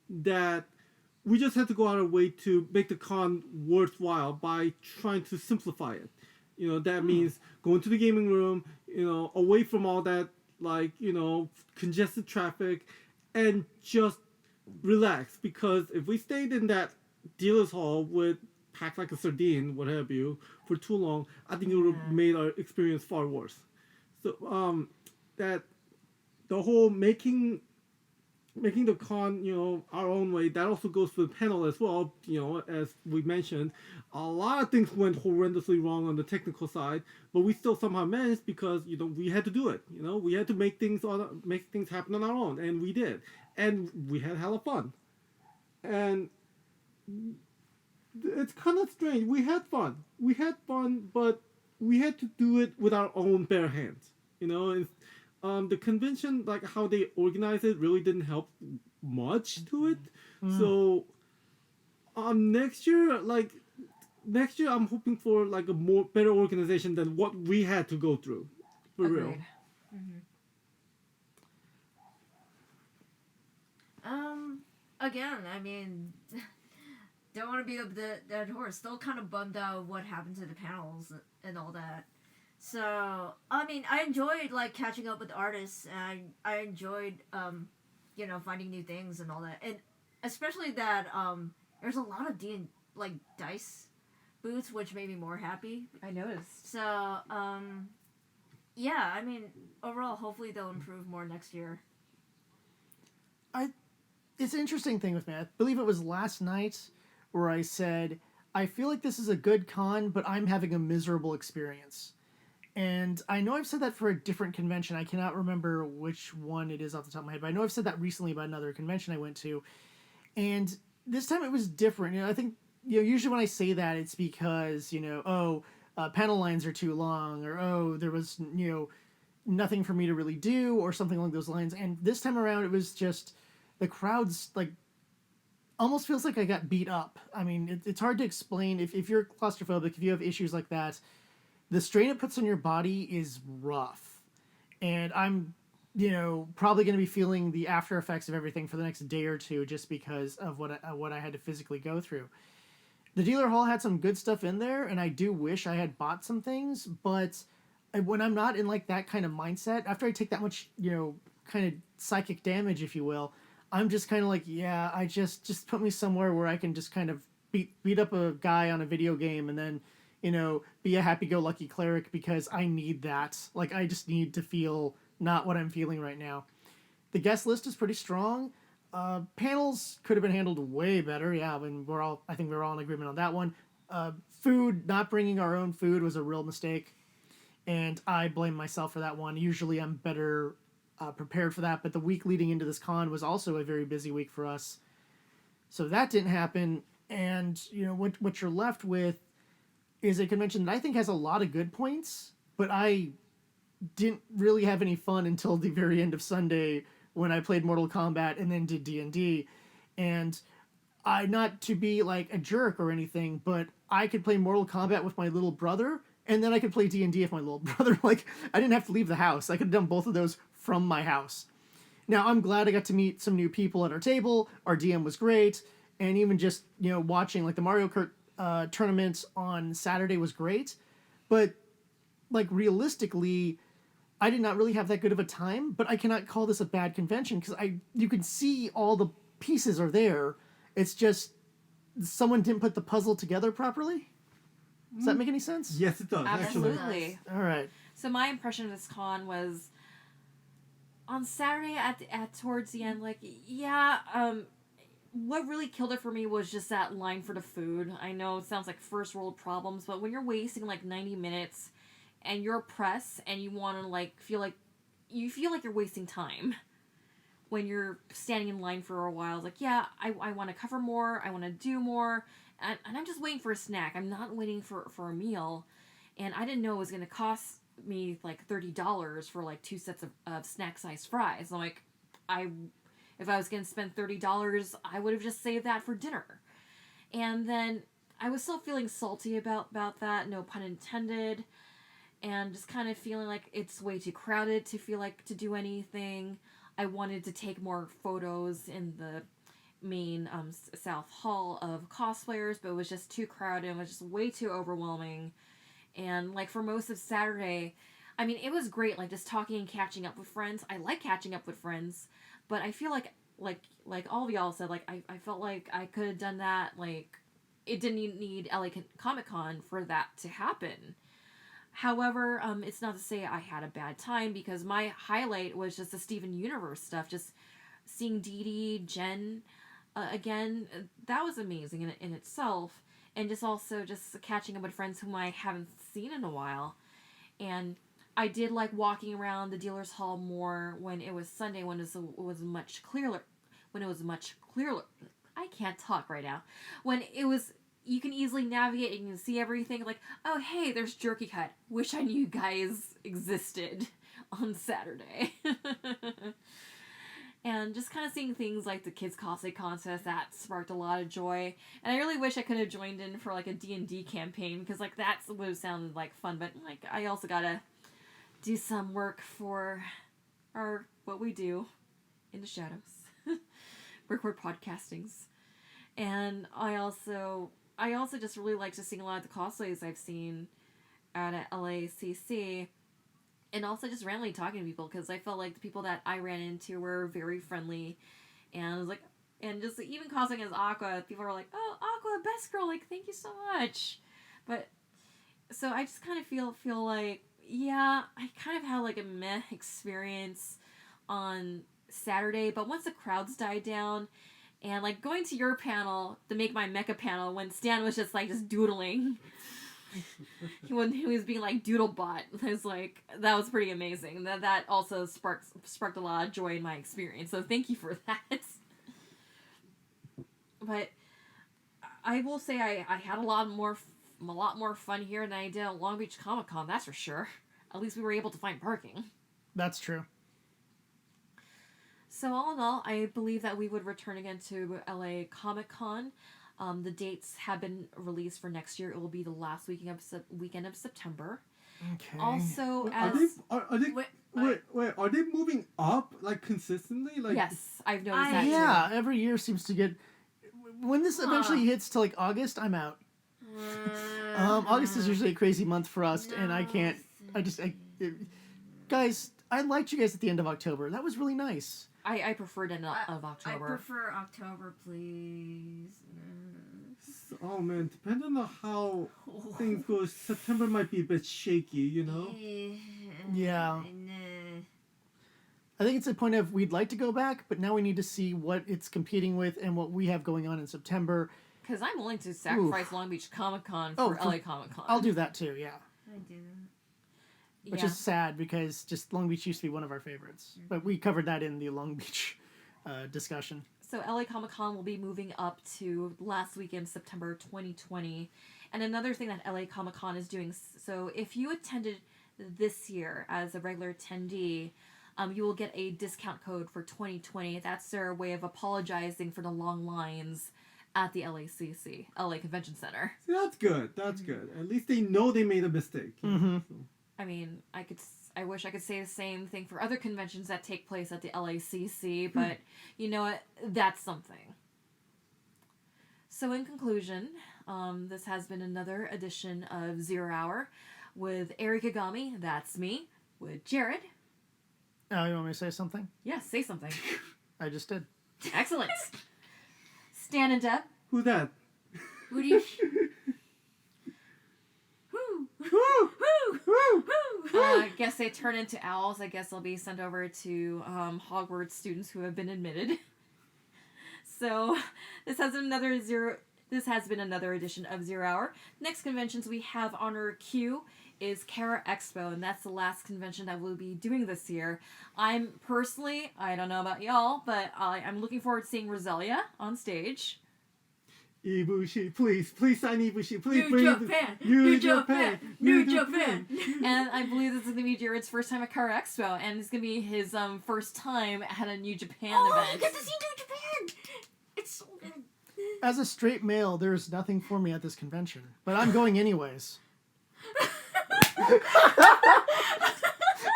that we just had to go out of our way to make the con worthwhile by trying to simplify it. You know, that means going to the gaming room, you know, away from all that, like, you know, congested traffic, and just relax. Because if we stayed in that dealer's hall with packed like a sardine, what have you, for too long, I think it would have made our experience far worse. So, that the whole making the con, you know, our own way, that also goes for the panel as well. You know, as we mentioned, a lot of things went horrendously wrong on the technical side, but we still somehow managed because, you know, we had to do it. You know, we had to make things happen on our own, and we did, and we had hella fun. And it's kind of strange. We had fun, but we had to do it with our own bare hands. You know, and the convention, like how they organized it, really didn't help much to it. So, next year, I'm hoping for like a better organization than what we had to go through, for real. Agreed. Again, I mean, don't want to be that horse. Still kind of bummed out of what happened to the panels and all that. So I mean, I enjoyed like catching up with artists, and I enjoyed finding new things and all that, and especially that there's a lot of like dice booths, which made me more happy. I noticed. So yeah, I mean, overall, hopefully they'll improve more next year. It's an interesting thing with me. I believe it was last night where I said, I feel like this is a good con, but I'm having a miserable experience. And I know I've said that for a different convention. I cannot remember which one it is off the top of my head, but I know I've said that recently about another convention I went to. And this time it was different. I think, usually when I say that, it's because, panel lines are too long, or, there was, nothing for me to really do, or something along those lines. And this time around, it was just, the crowd's, like, almost feels like I got beat up. I mean, it's hard to explain. If you're claustrophobic, if you have issues like that, the strain it puts on your body is rough. And I'm, probably going to be feeling the after effects of everything for the next day or two just because of what I had to physically go through. The dealer hall had some good stuff in there, and I do wish I had bought some things, but when I'm not in, like, that kind of mindset, after I take that much, kind of psychic damage, if you will, I'm just kind of like, yeah, I just put me somewhere where I can just kind of beat up a guy on a video game and then, be a happy-go-lucky cleric because I need that. Like, I just need to feel not what I'm feeling right now. The guest list is pretty strong. Panels could have been handled way better. Yeah, I think we're all in agreement on that one. Food, not bringing our own food was a real mistake, and I blame myself for that one. Usually I'm better prepared for that, but the week leading into this con was also a very busy week for us. So that didn't happen, and what you're left with is a convention that I think has a lot of good points, but I didn't really have any fun until the very end of Sunday when I played Mortal Kombat and then did D&D. And not to be like a jerk or anything, but I could play Mortal Kombat with my little brother, and then I could play D&D with my little brother. Like, I didn't have to leave the house. I could have done both of those from my house. Now, I'm glad I got to meet some new people at our table. Our DM was great. And even just, watching like the Mario Kart tournament on Saturday was great. But, like, realistically, I did not really have that good of a time, but I cannot call this a bad convention because you can see all the pieces are there. It's just someone didn't put the puzzle together properly. Does that make any sense? Yes, it does. Actually. Absolutely. All right. So my impression of this con was on Saturday at towards the end, like, yeah, what really killed it for me was just that line for the food. I know it sounds like first world problems, but when you're wasting like 90 minutes and you're pressed and you want to like feel like you're wasting time when you're standing in line for a while. It's like, yeah, I want to cover more, I want to do more, and I'm just waiting for a snack. I'm not waiting for a meal, and I didn't know it was going to cost me like $30 for like 2 sets of snack-sized fries. I'm like, if I was going to spend $30, I would have just saved that for dinner. And then I was still feeling salty about that, no pun intended, and just kind of feeling like it's way too crowded to feel like to do anything. I wanted to take more photos in the main South Hall of cosplayers, but it was just too crowded. It was just way too overwhelming. And like for most of Saturday, I mean, it was great, like just talking and catching up with friends. I like catching up with friends, but I feel like all of y'all said, like I felt like I could have done that. Like it didn't need LA Comic Con for that to happen. However, it's not to say I had a bad time, because my highlight was just the Steven Universe stuff. Just seeing Dee Dee, Jen, again, that was amazing in itself. And just also just catching up with friends whom I haven't seen in a while. And I did like walking around the dealer's hall more when it was Sunday, when it was much clearer. I can't talk right now. When it was, you can easily navigate, you can see everything. Like, oh hey, there's Jerky Cut. Wish I knew you guys existed on Saturday. And just kind of seeing things like the kids cosplay contest, that sparked a lot of joy. And I really wish I could have joined in for like a D&D campaign, because like that would have sounded like fun. But like I also gotta do some work for what we do in the shadows. Record podcastings. And I also just really like to see a lot of the cosplays I've seen at LACC, and also just randomly talking to people because I felt like the people that I ran into were very friendly, and I was like, and just even cosplaying as Aqua, people were like, "Oh, Aqua, best girl! Like, thank you so much." But so I just kind of feel like, yeah, I kind of had like a meh experience on Saturday, but once the crowds died down, and like going to your panel to make my Mecha panel when Stan was just doodling. When he was being like Doodlebot, was like, that was pretty amazing. That also sparked a lot of joy in my experience. So thank you for that. But I will say I had a lot more fun here than I did at Long Beach Comic Con. That's for sure. At least we were able to find parking. That's true. So all in all, I believe that we would return again to LA Comic Con. The dates have been released for next year. It will be the last weekend of September. Okay. Also, Are they moving up like consistently? Like yes, I've noticed that Yeah, every year seems to get. When this eventually hits to like August, I'm out. August is usually a crazy month for us, and I can't. Guys, I liked you guys at the end of October. That was really nice. I preferred end of October. I prefer October, please. Oh man, depending on how things go, September might be a bit shaky, you know? Yeah. I think it's a point of we'd like to go back, but now we need to see what it's competing with and what we have going on in September. Because I'm willing to sacrifice Long Beach Comic Con for LA Comic Con. I'll do that too, yeah. I do. Which is sad because just Long Beach used to be one of our favorites. But we covered that in the Long Beach discussion. So LA Comic Con will be moving up to last weekend, September 2020. And another thing that LA Comic Con is doing, so if you attended this year as a regular attendee, you will get a discount code for 2020. That's their way of apologizing for the long lines at the LACC, LA Convention Center. See, that's good. That's good. At least they know they made a mistake. Mm-hmm. So. I mean, I wish I could say the same thing for other conventions that take place at the LACC, but you know what? That's something. So in conclusion, this has been another edition of Zero Hour with Eri Kagami, that's me, with Jared. Oh, you want me to say something? Yes, say something. I just did. Excellent. Stan and Deb. Who that? Who do you... I guess they turn into owls. I guess they'll be sent over to Hogwarts students who have been admitted. So this has been another edition of Zero Hour. Next conventions we have on our queue is Kara Expo, and that's the last convention that we'll be doing this year. I'm personally, I don't know about y'all, but I'm looking forward to seeing Roselia on stage. Ibushi, please sign Ibushi, please. New Japan. And I believe this is going to be Jared's first time at Kara Expo, and it's going to be his first time at a New Japan event. You get to see New Japan! It's so good. As a straight male, there's nothing for me at this convention, but I'm going anyways.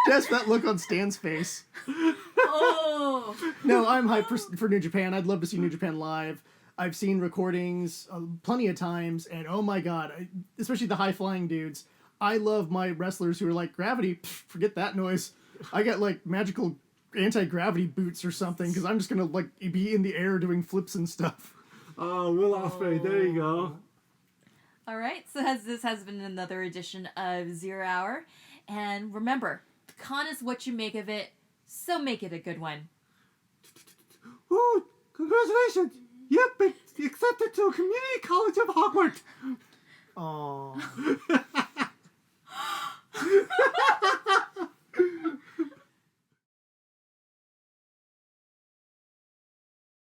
Just that look on Stan's face. Oh! No, I'm hyped for New Japan. I'd love to see New Japan live. I've seen recordings plenty of times, and oh my god, especially the high-flying dudes. I love my wrestlers who are like, gravity, forget that noise. I got like magical anti-gravity boots or something, because I'm just going to like be in the air doing flips and stuff. Oh, Will Ospreay, there you go. All right, so this has been another edition of Zero Hour. And remember, the con is what you make of it, so make it a good one. Ooh, congratulations! Yep, accepted to Community College of Hogwarts. Aww.